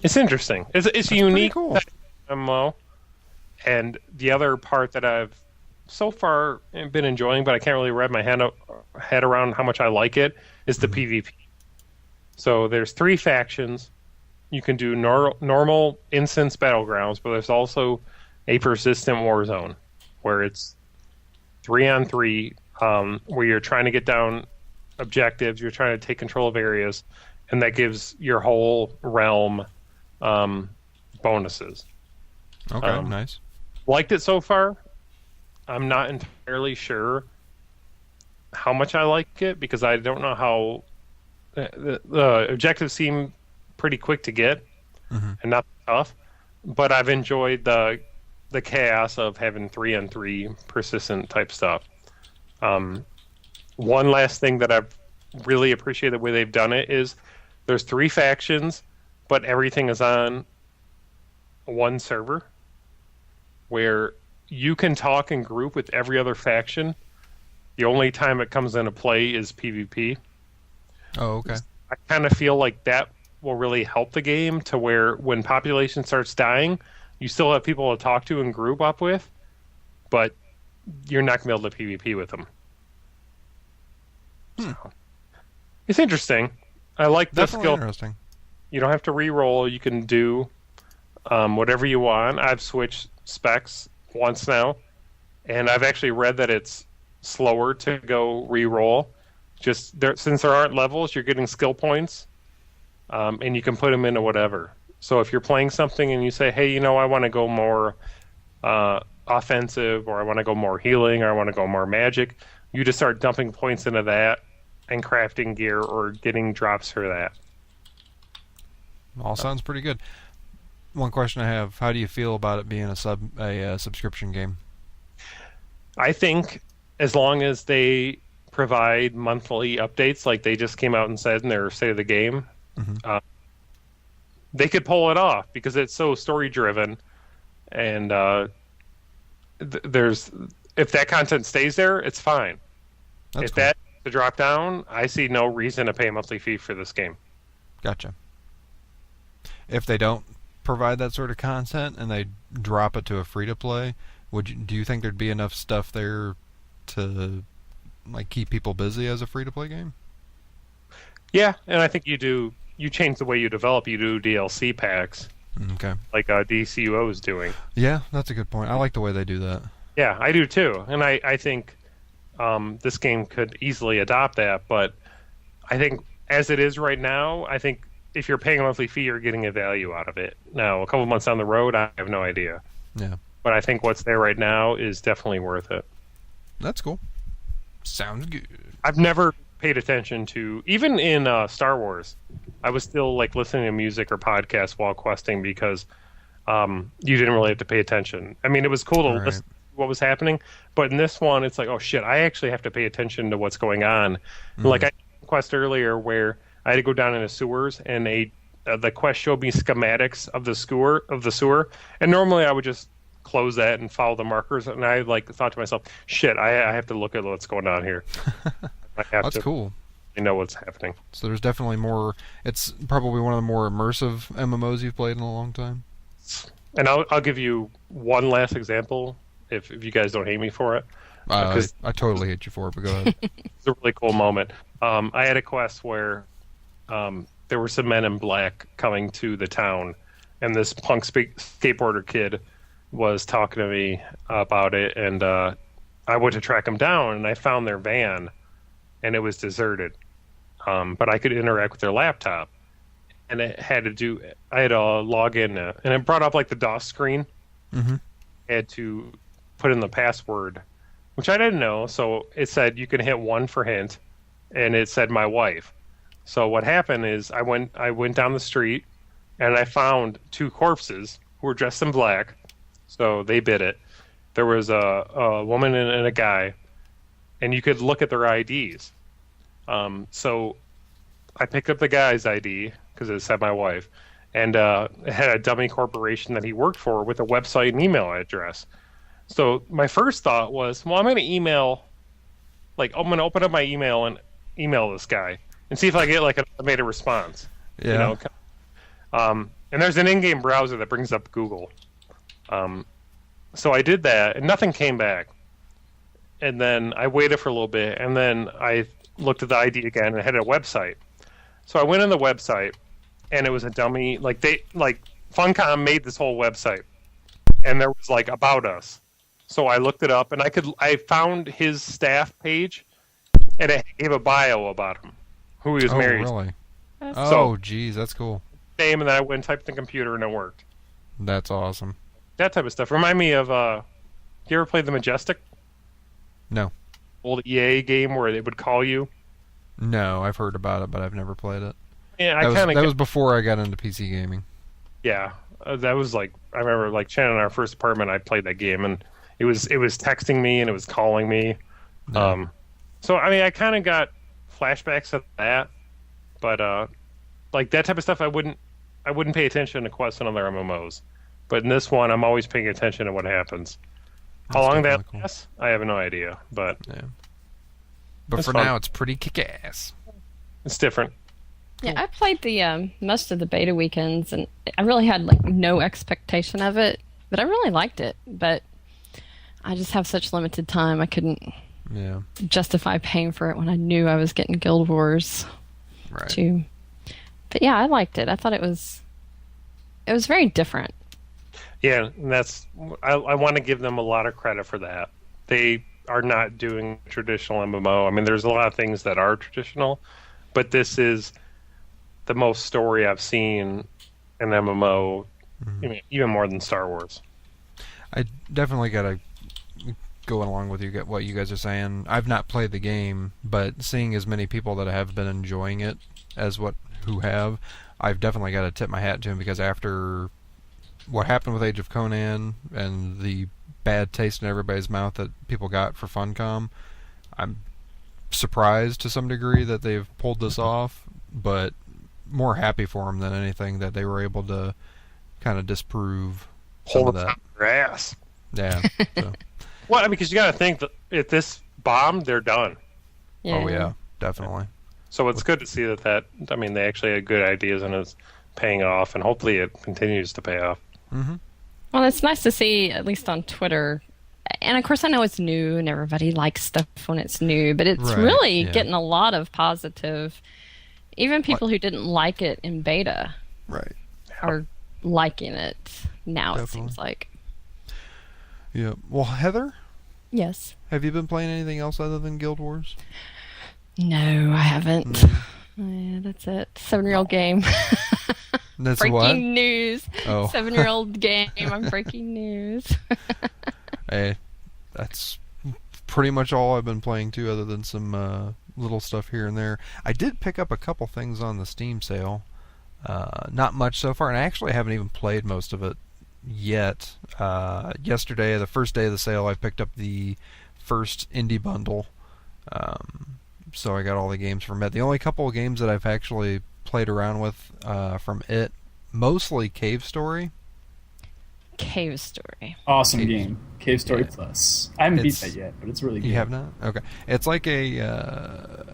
It's interesting. It's unique cool. MMO. And the other part that I've so far been enjoying, but I can't really wrap my head around how much I like it, is the PvP. So there's 3 factions. You can do normal instance battlegrounds, but there's also a persistent war zone where it's 3-on-3, where you're trying to get down objectives, you're trying to take control of areas, and that gives your whole realm bonuses. Okay, nice. Liked it so far. I'm not entirely sure how much I like it because I don't know how the objectives seem pretty quick to get and not tough. But I've enjoyed the chaos of having 3-on-3 persistent type stuff. One last thing that I've really appreciated the way they've done it is there's 3 factions, but everything is on one server where you can talk in group with every other faction. The only time it comes into play is PvP. Oh, okay. I kind of feel like that will really help the game to where when population starts dying, you still have people to talk to and group up with, but you're not going to be able to PvP with them. So, it's interesting. I like the Definitely skill. Interesting. You don't have to re-roll. You can do whatever you want. I've switched specs once now, and I've actually read that it's slower to go re-roll. Just since there aren't levels, you're getting skill points, and you can put them into whatever. So if you're playing something and you say, hey, I want to go more offensive, or I want to go more healing, or I want to go more magic, you just start dumping points into that and crafting gear or getting drops for that. All sounds pretty good. One question I have: how do you feel about it being a subscription game? I think as long as they provide monthly updates, like they just came out and said in their State of the Game, they could pull it off because it's so story driven, and if that content stays there, it's fine. If that to drop down, I see no reason to pay a monthly fee for this game. Gotcha. If they don't provide that sort of content and they drop it to a free to play, do you think there'd be enough stuff there to keep people busy as a free to play game? Yeah, and I think you change the way you develop. You do DLC packs. Okay. Like DCUO is doing. Yeah, that's a good point. I like the way they do that. Yeah, I do too. And I think this game could easily adopt that, but I think as it is right now, I think if you're paying a monthly fee, you're getting a value out of it. Now, a couple months down the road, I have no idea. Yeah. But I think what's there right now is definitely worth it. That's cool. Sounds good. I've never paid attention to, even in Star Wars, I was still listening to music or podcasts while questing because you didn't really have to pay attention. I mean, it was cool to listen to what was happening, but in this one, it's like, oh shit, I actually have to pay attention to what's going on. Like I did a quest earlier where I had to go down into sewers, and the quest showed me schematics of the sewer, and normally I would just close that and follow the markers, and I thought to myself, shit, I have to look at what's going on here. That's cool. You know what's happening. So there's definitely more. It's probably one of the more immersive MMOs you've played in a long time. And I'll give you one last example if you guys don't hate me for it. I totally hate you for it, but go ahead. It's a really cool moment. I had a quest where there were some men in black coming to the town, and this punk skateboarder kid was talking to me about it, and I went to track them down, and I found their van, and it was deserted. But I could interact with their laptop, and I had to log in, and it brought up the DOS screen. Mm-hmm. I had to put in the password, which I didn't know, so it said you can hit 1 for hint, and it said my wife. So what happened is I went down the street, and I found 2 corpses who were dressed in black, so they bit it. There was a woman and a guy, and you could look at their IDs. So I picked up the guy's ID, because it said my wife, and it had a dummy corporation that he worked for with a website and email address. So my first thought was, well, I'm going to email, I'm going to open up my email and email this guy and see if I get an automated response. Yeah. And there's an in-game browser that brings up Google. So I did that, and nothing came back. And then I waited for a little bit, and then I looked at the ID again and it had a website. So I went on the website, and it was a dummy. Funcom made this whole website, and there was about us. So I looked it up, and I found his staff page, and it gave a bio about him, who he was married. Really? So, geez, that's cool. name, and then I went and typed in the computer, and it worked. That's awesome. That type of stuff. Remind me of, you ever played The Majestic? No. Old EA game where they would call you? No, I've heard about it, but I've never played it. Yeah, that was before I got into PC gaming. Yeah, that was like, I remember like Shannon in our first apartment, I played that game, and it was texting me and it was calling me. No. So I mean, I kind of got flashbacks of that, but like that type of stuff, I wouldn't pay attention to Quest and other MMOs. But in this one, I'm always paying attention to what happens. How long that lasts, I have no idea. But yeah. But for now, it's pretty kick-ass. It's different. Yeah, I played the most of the beta weekends, and I really had like no expectation of it, but I really liked it. But I just have such limited time, I couldn't justify paying for it when I knew I was getting Guild Wars. Right. Too. But yeah, I liked it. I thought it was very different. Yeah, and I want to give them a lot of credit for that. They are not doing traditional MMO. I mean, there's a lot of things that are traditional, but this is the most story I've seen in MMO, even more than Star Wars. I definitely gotta go along with what you guys are saying. I've not played the game, but seeing as many people that have been enjoying it as who have, I've definitely got to tip my hat to them, because after what happened with Age of Conan and the bad taste in everybody's mouth that people got for Funcom, I'm surprised to some degree that they've pulled this off, but more happy for them than anything that they were able to kind of disprove some of that. Their ass. Yeah. So. Well, because you got to think that if this bombed, they're done. Yeah. Oh yeah, definitely. So it's good to see that I mean, they actually had good ideas and it's paying off, and hopefully it continues to pay off. Mm-hmm. Well, it's nice to see, at least on Twitter. And of course, I know it's new and everybody likes stuff when it's new, but it's really getting a lot of positive. Even people who didn't like it in beta are liking it now, it seems like. Yeah. Well, Heather? Yes. Have you been playing anything else other than Guild Wars? No, I haven't. Yeah, that's it. 7-year-old game. That's breaking news. Oh. 7-year-old game. I'm breaking news. Hey, that's pretty much all I've been playing too, other than some little stuff here and there. I did pick up a couple things on the Steam sale. Not much so far, and I actually haven't even played most of it yet. Yesterday, the first day of the sale, I picked up the first indie bundle. So I got all the games from it. The only couple of games that I've actually played around with from it, mostly Cave Story. Cave Story. Awesome game. Cave Story Plus. I haven't beat that yet, but it's really good. You have not? Okay. It's like a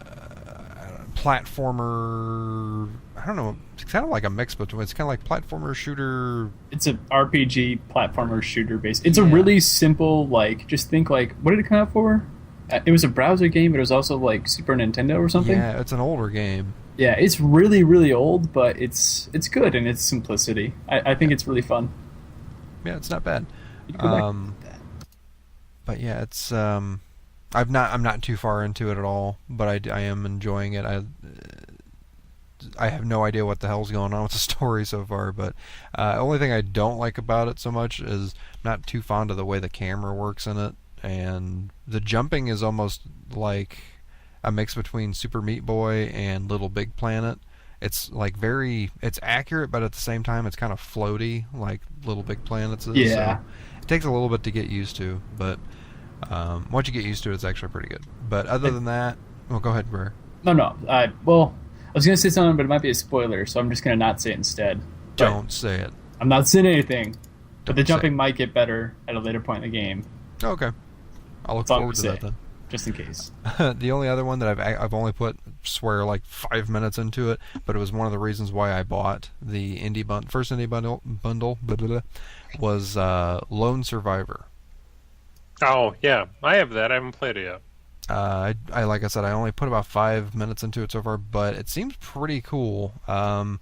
platformer. I don't know. It's kind of like a mix between. It's kind of like platformer shooter. It's an RPG platformer shooter based. It's a really simple, like, just think like, what did it come out for? It was a browser game, but it was also like Super Nintendo or something. Yeah, it's an older game. Yeah, it's really, really old, but it's good in its simplicity. I think it's really fun. Yeah, it's not bad. But yeah, it's I'm not too far into it at all, but I am enjoying it. I have no idea what the hell's going on with the story so far, but only thing I don't like about it so much is I'm not too fond of the way the camera works in it, and the jumping is almost like a mix between Super Meat Boy and Little Big Planet. It's like it's accurate, but at the same time it's kind of floaty, like Little Big Planet's is. Yeah. So it takes a little bit to get used to, but once you get used to it, it's actually pretty good. But other than that, well, go ahead, Brer. No. Well, I was going to say something, but it might be a spoiler, so I'm just going to not say it instead. Don't say it. I'm not saying anything, but the jumping might get better at a later point in the game. Okay. I'll look forward to that then. Just in case. The only other one that I've only put, like 5 minutes into it, but it was one of the reasons why I bought the first indie bundle was Lone Survivor. Oh yeah, I have that. I haven't played it yet. I like I said, I only put about 5 minutes into it so far, but it seems pretty cool. I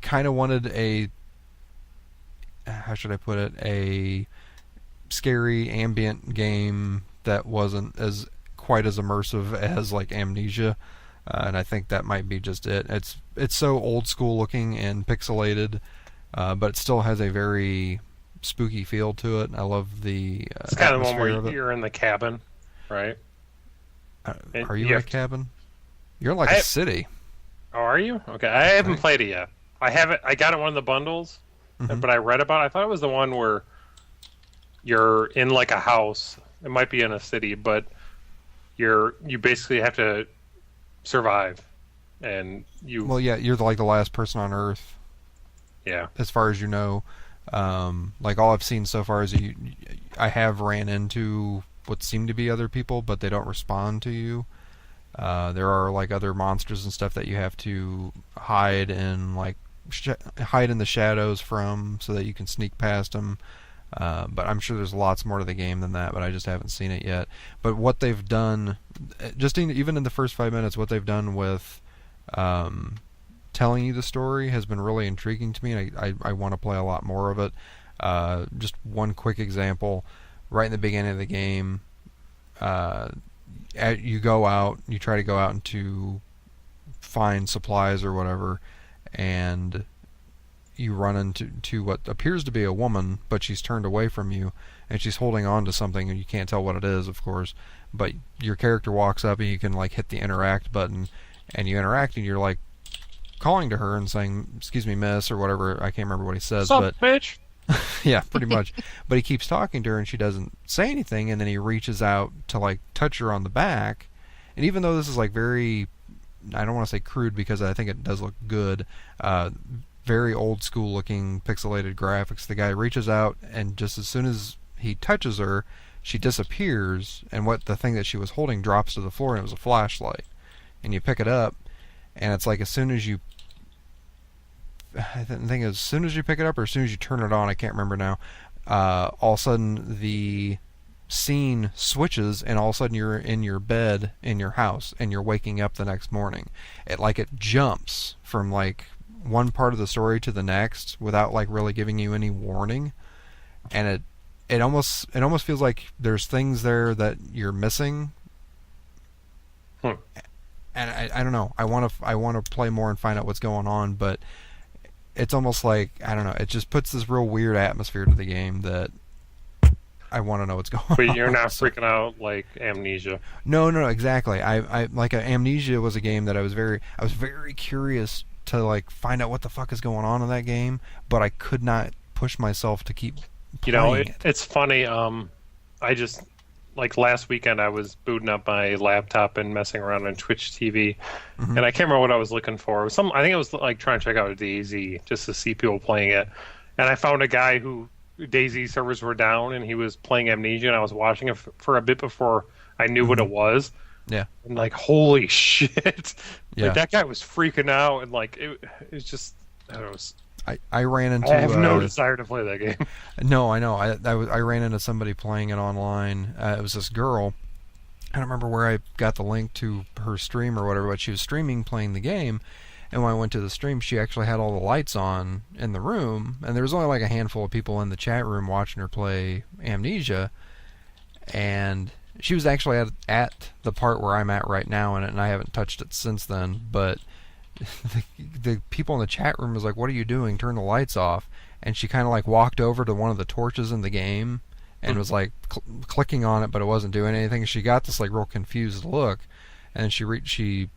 kind of wanted how should I put it, a scary ambient game that wasn't quite as immersive as like Amnesia, and I think that might be just it. It's so old school looking and pixelated, but it still has a very spooky feel to it. I love the it's kind of the one atmosphere where of you're in the cabin, right? Are you in a cabin? You're in like a city. Oh, are you? Okay, I haven't played it yet. I haven't. I got it in one of the bundles, but I read about it. I thought it was the one where you're in like a house. It might be in a city, but you basically have to survive, and you. Well, yeah, you're like the last person on Earth. Yeah. As far as you know, like all I've seen so far is I have ran into what seem to be other people, but they don't respond to you. There are like other monsters and stuff that you have to hide in, like hide in the shadows from, so that you can sneak past them. But I'm sure there's lots more to the game than that, but I just haven't seen it yet. But what they've done, just even in the first 5 minutes, what they've done with telling you the story has been really intriguing to me, and I want to play a lot more of it. Just one quick example, right in the beginning of the game, you try to go out to find supplies or whatever, and you run into what appears to be a woman, but she's turned away from you, and she's holding on to something, and you can't tell what it is, of course, but your character walks up, and you can like hit the interact button, and you interact, and you're like calling to her and saying, "Excuse me, miss," or whatever. I can't remember what he says. Sup, bitch? Yeah, pretty much. But he keeps talking to her, and she doesn't say anything, and then he reaches out to like touch her on the back, and even though this is like very, I don't want to say crude because I think it does look good, very old school looking pixelated graphics, the guy reaches out, and just as soon as he touches her, she disappears, and the thing that she was holding drops to the floor, and it was a flashlight. And you pick it up, and it's like as soon as you pick it up or as soon as you turn it on, I can't remember now, all of a sudden the scene switches, and all of a sudden you're in your bed in your house, and you're waking up the next morning. It jumps from like one part of the story to the next without like really giving you any warning, and it almost feels like there's things there that you're missing. And I don't know. I want to play more and find out what's going on, but it's almost like, I don't know, it just puts this real weird atmosphere to the game that I want to know what's going on. But you're not freaking out like Amnesia. No, exactly. I like Amnesia was a game that I was very curious to like find out what the fuck is going on in that game, but I could not push myself to keep playing it. It's funny. I just like last weekend I was booting up my laptop and messing around on Twitch TV, and I can't remember what I was looking for. It was I think it was like trying to check out DayZ just to see people playing it, and I found a guy who DayZ servers were down, and he was playing Amnesia, and I was watching it for a bit before I knew what it was. Yeah. And like, holy shit! Yeah. Like, that guy was freaking out, and like it's just I don't know. I ran into. I have no desire to play that game. No, I know. I ran into somebody playing it online. It was this girl. I don't remember where I got the link to her stream or whatever, but she was streaming playing the game. And when I went to the stream, she actually had all the lights on in the room, and there was only like a handful of people in the chat room watching her play Amnesia. And she was actually at the part where I'm at right now in it, and I haven't touched it since then. But the people in the chat room was like, "What are you doing? Turn the lights off." And she kind of like walked over to one of the torches in the game and was like clicking on it, but it wasn't doing anything. She got this like real confused look, and she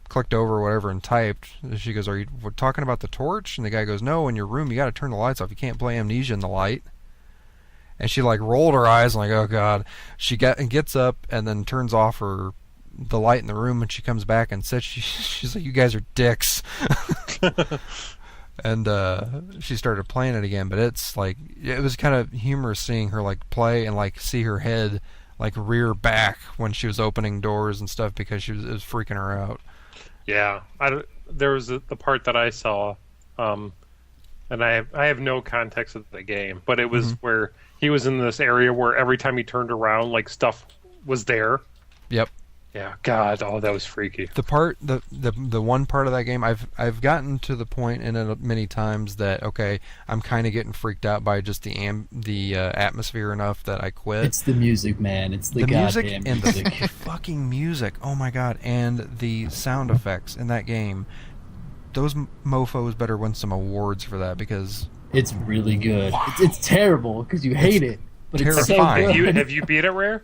clicked over or whatever and typed. She goes, "Are you talking about the torch?" And the guy goes, "No, in your room you got to turn the lights off. You can't play Amnesia in the light." And she like rolled her eyes and like, "Oh god." She gets up and then turns off the light in the room, and she comes back and says she's like, "You guys are dicks." And she started playing it again, but it's like, it was kind of humorous seeing her like play and like see her head like rear back when she was opening doors and stuff, because it was freaking her out. Yeah, there was the part that I saw, and I have no context of the game, but it was where he was in this area where every time he turned around, like stuff was there. Yep. Yeah, God, oh, that was freaky. The one part of that game, I've gotten to the point in it many times that okay, I'm kind of getting freaked out by just the atmosphere enough that I quit. It's the music, man. It's the music goddamn and music. the fucking music. Oh my god, and the sound effects in that game. Those mofos better win some awards for that because it's really good. Wow. It's terrible because you hate it, but it's so good. Have you beat it, Rare?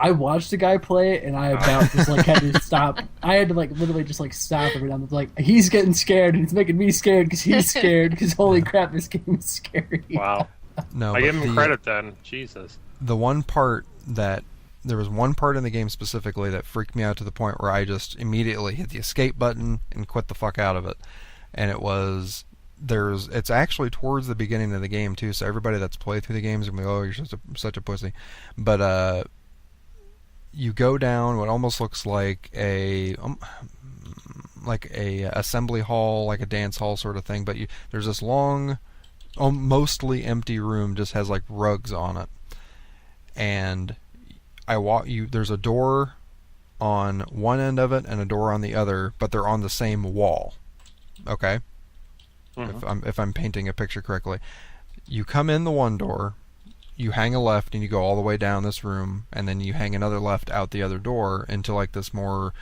I watched a guy play it, and I about just like had to stop. I had to like literally just like stop every now and then. Like he's getting scared, and it's making me scared because he's scared. Because holy crap, this game is scary. Wow. No, I give him credit then. Jesus. The one part that there was one part in the game specifically that freaked me out to the point where I just immediately hit the escape button and quit the fuck out of it. And it was it's actually towards the beginning of the game too. So everybody that's played through the game is gonna be, oh, you're such a pussy. But you go down what almost looks like a assembly hall, like a dance hall sort of thing, but there's this long, mostly empty room, just has like rugs on it, and there's a door on one end of it and a door on the other, but they're on the same wall. Okay, if I'm painting a picture correctly, you come in the one door. You hang a left and you go all the way down this room, and then you hang another left out the other door into like this more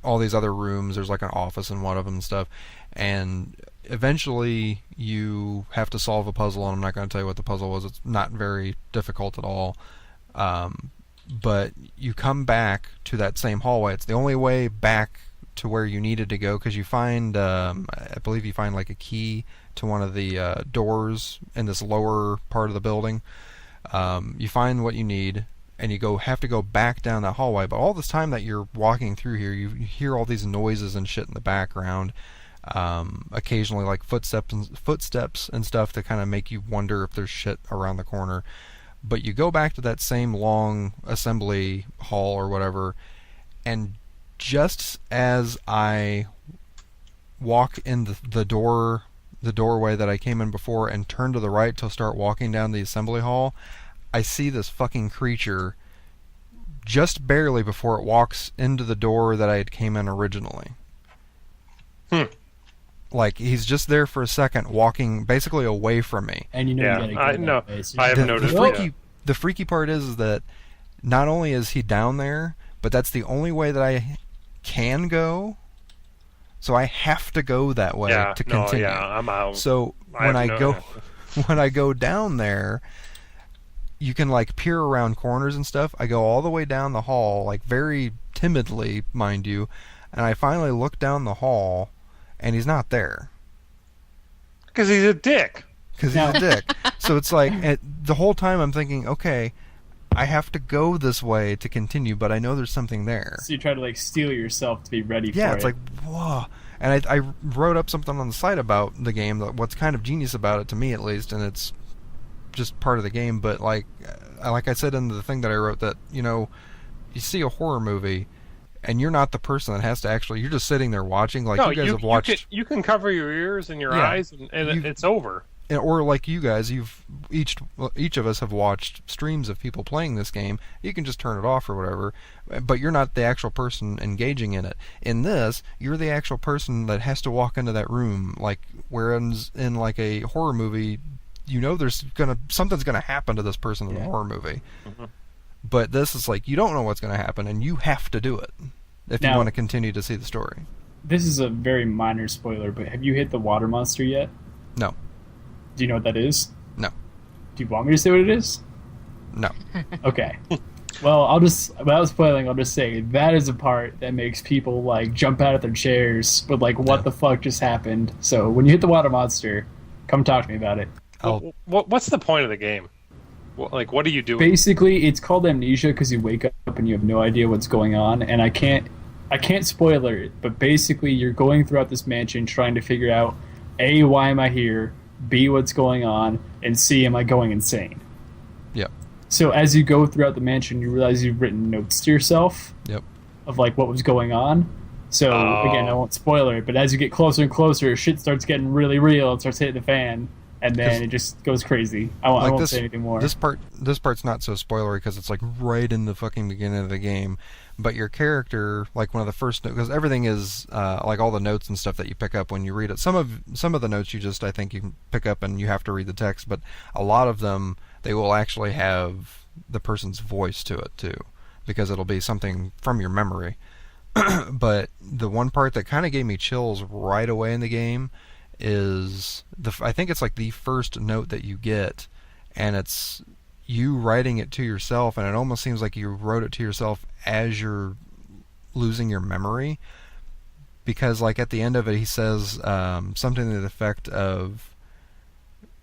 all these other rooms. There's like an office in one of them and stuff, and eventually you have to solve a puzzle, and I'm not going to tell you what the puzzle was. It's not very difficult at all, but you come back to that same hallway. It's the only way back to where you needed to go, because you find I believe you find like a key to one of the doors in this lower part of the building. You find what you need, and you have to go back down that hallway. But all this time that you're walking through here, you hear all these noises and shit in the background. Occasionally, like footsteps and stuff to kind of make you wonder if there's shit around the corner. But you go back to that same long assembly hall or whatever, and just as I walk in the doorway that I came in before and turn to the right to start walking down the assembly hall, I see this fucking creature just barely before it walks into the door that I had came in originally. Like he's just there for a second, walking basically away from me. And you know, you gotta go I have noticed. The freaky part is that not only is he down there, but that's the only way that I can go. So I have to go that way to continue. I'm out. So when I go down there, you can like peer around corners and stuff. I go all the way down the hall, like very timidly, mind you, and I finally look down the hall, and he's not there. Because he's a dick. So it's like the whole time I'm thinking, okay, I have to go this way to continue, but I know there's something there. So you try to like steel yourself to be ready for it. Yeah, it's like, whoa. And I wrote up something on the site about the game, what's kind of genius about it, to me at least, and it's just part of the game, but like I said in the thing that I wrote, that, you know, you see a horror movie, and you're not the person that has to actually, you're just sitting there watching, like you guys have watched. You can cover your ears and your eyes, and it's over. Or like you guys, each of us have watched streams of people playing this game. You can just turn it off or whatever, but you're not the actual person engaging in it. In this, you're the actual person that has to walk into that room. Like, whereas in like a horror movie, you know something's gonna happen to this person in the horror movie. Mm-hmm. But this is like, you don't know what's gonna happen, and you have to do it if you want to continue to see the story. This is a very minor spoiler, but have you hit the water monster yet? No. Do you know what that is? No. Do you want me to say what it is? No. Okay. Well, without spoiling, I'll just say that is a part that makes people like jump out of their chairs with like, what the fuck just happened? So when you hit the water monster, come talk to me about it. What's the point of the game? What do you do? Basically, it's called amnesia because you wake up and you have no idea what's going on, and I can't spoiler it, but basically you're going throughout this mansion trying to figure out A, why am I here? B, what's going on? And C, am I going insane? Yep. So as you go throughout the mansion, you realize you've written notes to yourself. Yep. Of like what was going on. So again, I won't spoiler it, but as you get closer and closer, shit starts getting really real. It starts hitting the fan, and then it just goes crazy. I won't say anything more. This part's not so spoilery because it's like right in the fucking beginning of the game. But your character, like one of the first notes, because everything is like all the notes and stuff that you pick up when you read it. Some of the notes I think you can pick up and you have to read the text, but a lot of them they will actually have the person's voice to it too, because it'll be something from your memory. But the one part that kind of gave me chills right away in the game is I think it's like the first note that you get, and it's you writing it to yourself, and it almost seems like you wrote it to yourself as you're losing your memory, because like at the end of it he says something to the effect of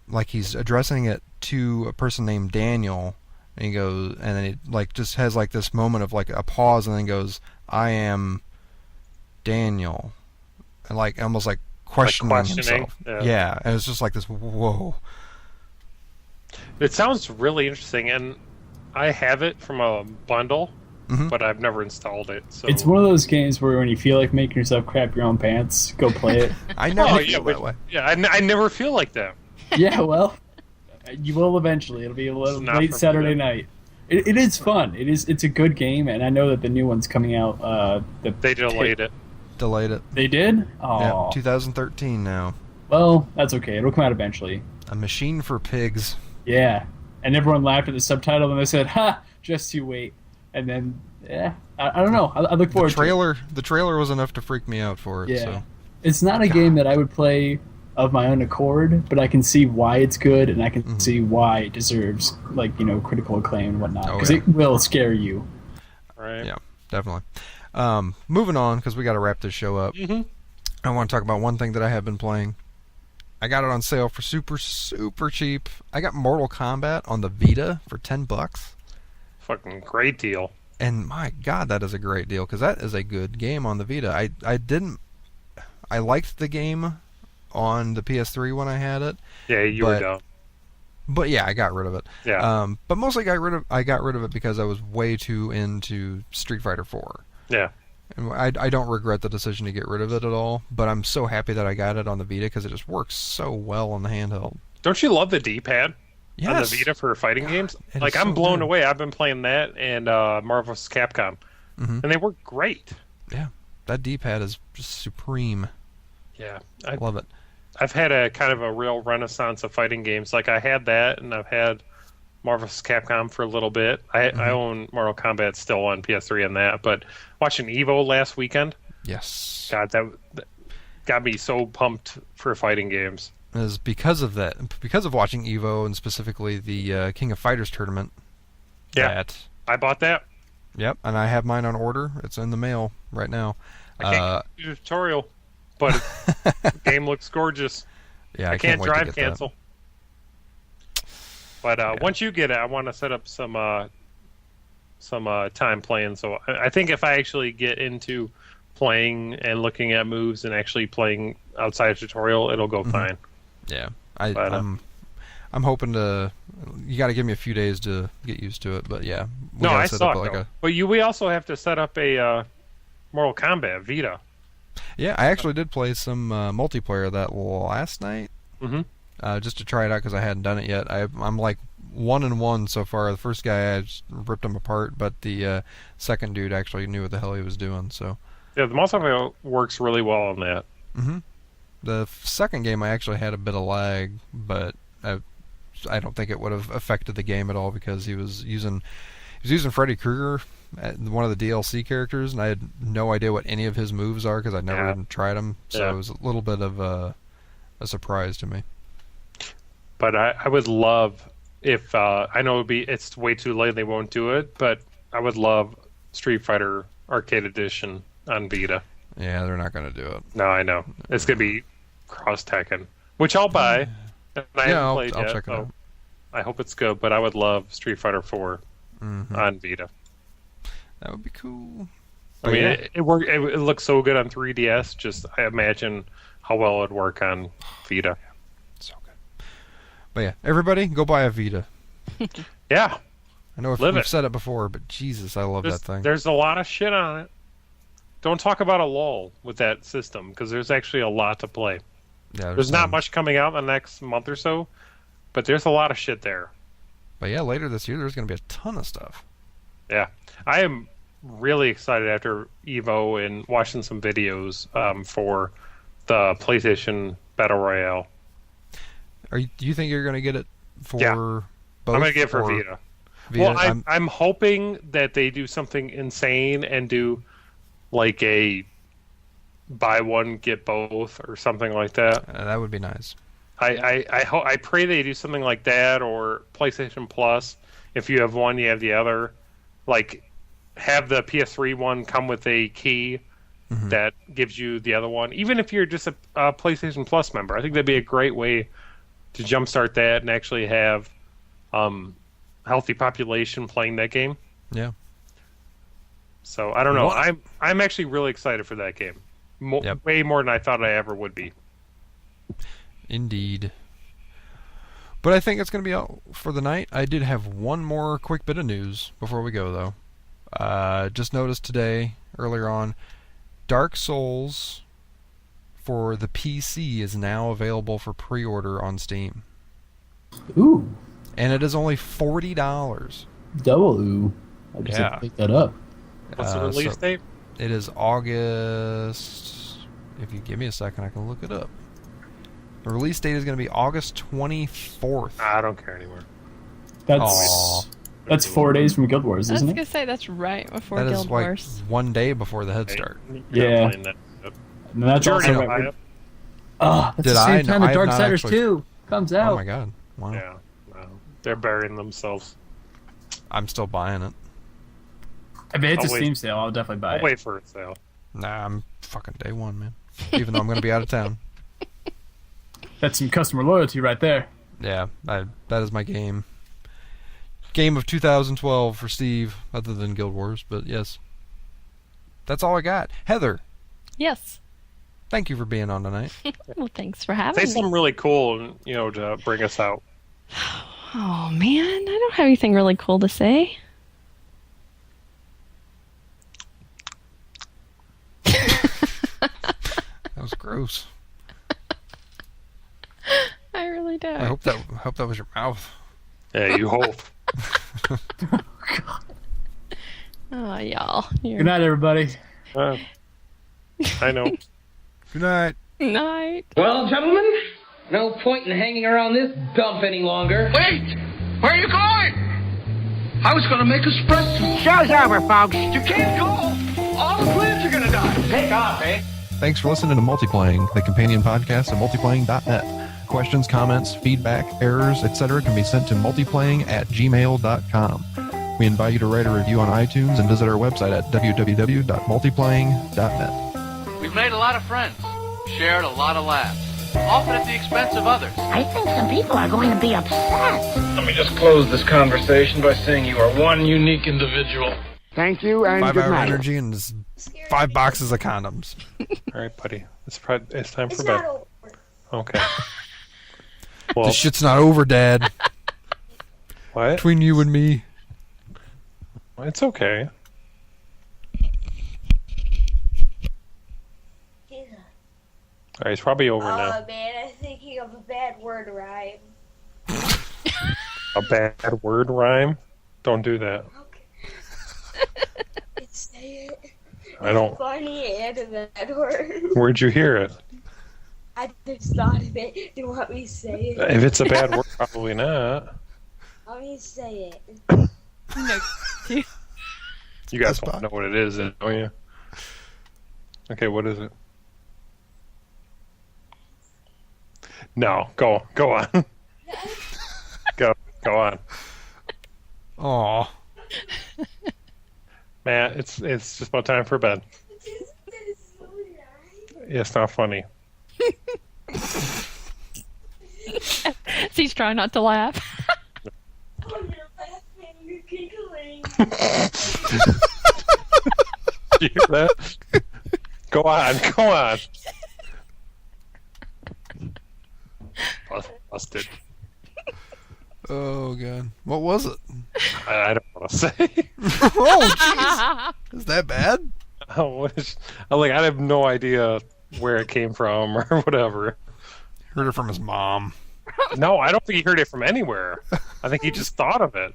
like he's addressing it to a person named Daniel, and he goes, and then he like just has like this moment of like a pause, and then goes, "I am Daniel," and like almost like questioning himself. Yeah, and it's just like this, whoa. It sounds really interesting, and I have it from a bundle, but I've never installed it. So it's one of those games where when you feel like making yourself crap your own pants, go play it. I never feel that way. Yeah, I never feel like that. Yeah, well, you will eventually. It'll be a little late Saturday night. It is fun. It's a good game, and I know that the new one's coming out. They delayed it. Delayed it. They did? Oh. Yeah, 2013 now. Well, that's okay. It'll come out eventually. A machine for pigs. Yeah, and everyone laughed at the subtitle, and they said, "Ha! Just you wait." And then, yeah, I don't know. I look forward to it. The trailer was enough to freak me out for it. Yeah, so. It's not a game that I would play of my own accord, but I can see why it's good, and I can see why it deserves critical acclaim and whatnot, because it will scare you. Right. Yeah, definitely. Moving on, because we got to wrap this show up. I want to talk about one thing that I have been playing. I got it on sale for super, super cheap. I got Mortal Kombat on the Vita for $10. Fucking great deal. And my God, that is a great deal, because that is a good game on the Vita. I liked the game on the PS3 when I had it. Yeah, you were dumb. But yeah, I got rid of it. Yeah. But mostly I got rid of it because I was way too into Street Fighter 4. Yeah. And I don't regret the decision to get rid of it at all, but I'm so happy that I got it on the Vita because it just works so well on the handheld. Don't you love the D-pad on the Vita for fighting games? Like, I'm blown away. I've been playing that and Marvel vs. Capcom, and they work great. Yeah, that D-pad is just supreme. Yeah. I love it. I've had a kind of a real renaissance of fighting games. Like, I had that, and I've had Marvel vs. Capcom for a little bit. I own Mortal Kombat still on PS3 and that, but watching EVO last weekend, yes, God, that got me so pumped for fighting games. Is because of that, because of watching EVO and specifically the King of Fighters tournament. Yeah, I bought that. Yep, and I have mine on order. It's in the mail right now. I can't do the tutorial, but the game looks gorgeous. Yeah, I can't drive cancel. That. But once you get it, I want to set up some time playing. So I think if I actually get into playing and looking at moves and actually playing outside of tutorial, it'll go fine. Yeah, I'm hoping to. You got to give me a few days to get used to it, but yeah. I suck. But we also have to set up a Mortal Kombat Vita. Yeah, I actually did play some multiplayer that last night. Just to try it out because I hadn't done it yet. I'm like 1-1 so far. The first guy I just ripped him apart, but the second dude actually knew what the hell he was doing. So yeah, the multiplayer works really well on that. The second game I actually had a bit of lag, but I don't think it would have affected the game at all because he was using Freddy Krueger, one of the DLC characters, and I had no idea what any of his moves are because I'd never even tried them. So it was a little bit of a surprise to me. But I would love if I know it's way too late. They won't do it, but I would love Street Fighter Arcade Edition on Vita. Yeah, they're not going to do it. No, I know it's going to be cross-Tekken, which I'll buy. And I haven't played I'll yet, check it out. I hope it's good. But I would love Street Fighter 4 on Vita. That would be cool. I mean, it worked. It looks so good on 3DS. Just I imagine how well it'd work on Vita. So good. But yeah, everybody go buy a Vita. Yeah. I know we've said it before, but Jesus, I love that thing. There's a lot of shit on it. Don't talk about a lull with that system because there's actually a lot to play. Yeah, there's not much coming out in the next month or so, but there's a lot of shit there. But yeah, later this year there's going to be a ton of stuff. Yeah, I am really excited after Evo and watching some videos for the PlayStation Battle Royale. Do you think you're going to get it for both? I'm going to get it for Vita. Well, I'm hoping that they do something insane and do like a buy one get both or something like that. That would be nice. I pray they do something like that, or PlayStation Plus. If you have one, you have the other. Like, have the PS3 one come with a key that gives you the other one. Even if you're just a PlayStation Plus member, I think that'd be a great way to jumpstart that and actually have healthy population playing that game. Yeah. So I don't know. I'm actually really excited for that game. Way more than I thought I ever would be. Indeed. But I think it's going to be all for the night. I did have one more quick bit of news before we go, though. Just noticed today, earlier on, Dark Souls for the PC is now available for pre-order on Steam. Ooh. And it is only $40. Double ooh. I just have to pick that up. What's the release date? It is August. If you give me a second, I can look it up. The release date is going to be August 24th. I don't care anymore. That's 4 days from Guild Wars, I was isn't going it? to say that's right before That Guild is like Wars. 1 day before the Head Start. Yeah. That. And that's also right. That's Did the same I? time I that have not Darksiders actually- 2 comes out. Oh my god. Wow. Yeah. No. They're burying themselves. I'm still buying it. I mean, it's I'll a wait. Steam sale. I'll definitely buy I'll it. wait for a sale. Nah, I'm fucking day one, man. Even though I'm going to be out of town. That's some customer loyalty right there. Yeah, that is my game. Game of 2012 for Steve, other than Guild Wars, but yes. That's all I got. Heather, Yes. thank you for being on tonight. Well, thanks for having Say me. something really cool, to bring us out. Oh, man. I don't have anything really cool to say. That was gross. I really don't. I hope that was your mouth. Yeah, you hope. Oh, y'all. Good night, everybody. I know. Good night. Night. Well, gentlemen, no point in hanging around this dump any longer. Wait! Where are you going? I was gonna make espresso. Show's over, folks. You can't go! All the plants are gonna die. Take off, eh? Thanks for listening to Multiplaying, the companion podcast at multiplaying.net. Questions, comments, feedback, errors, etc. can be sent to multiplaying@gmail.com. We invite you to write a review on iTunes and visit our website at www.multiplaying.net. We've made a lot of friends, shared a lot of laughs, often at the expense of others. I think some people are going to be upset. Let me just close this conversation by saying you are one unique individual. Thank you and 5 good hour night. energy and 5 boxes of condoms. All right, buddy. It's time for bed. Okay. Well, This shit's not over, Dad. what? Between you and me. It's okay. All right, it's probably over now. Oh man, I'm thinking of a bad word rhyme. A bad word rhyme? Don't do that. Say it. I don't. It's funny and a bad word. Where'd you hear it? I just thought of it. Do you want me to say it? If it's a bad word, probably not. Let me say it. No. You guys want to know what it is, don't you? Okay, what is it? No, go on. go on. Aw. Man, it's just about time for bed. Yeah, it's not funny. He's trying not to laugh. You hear that? Go on. Busted. Oh, God. What was it? I don't want to say. Oh, jeez. Is that bad? I have no idea where it came from or whatever. Heard it from his mom. No, I don't think he heard it from anywhere. I think he just thought of it.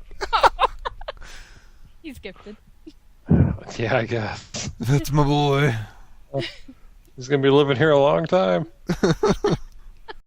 He's gifted. Yeah, I guess. That's my boy. He's going to be living here a long time.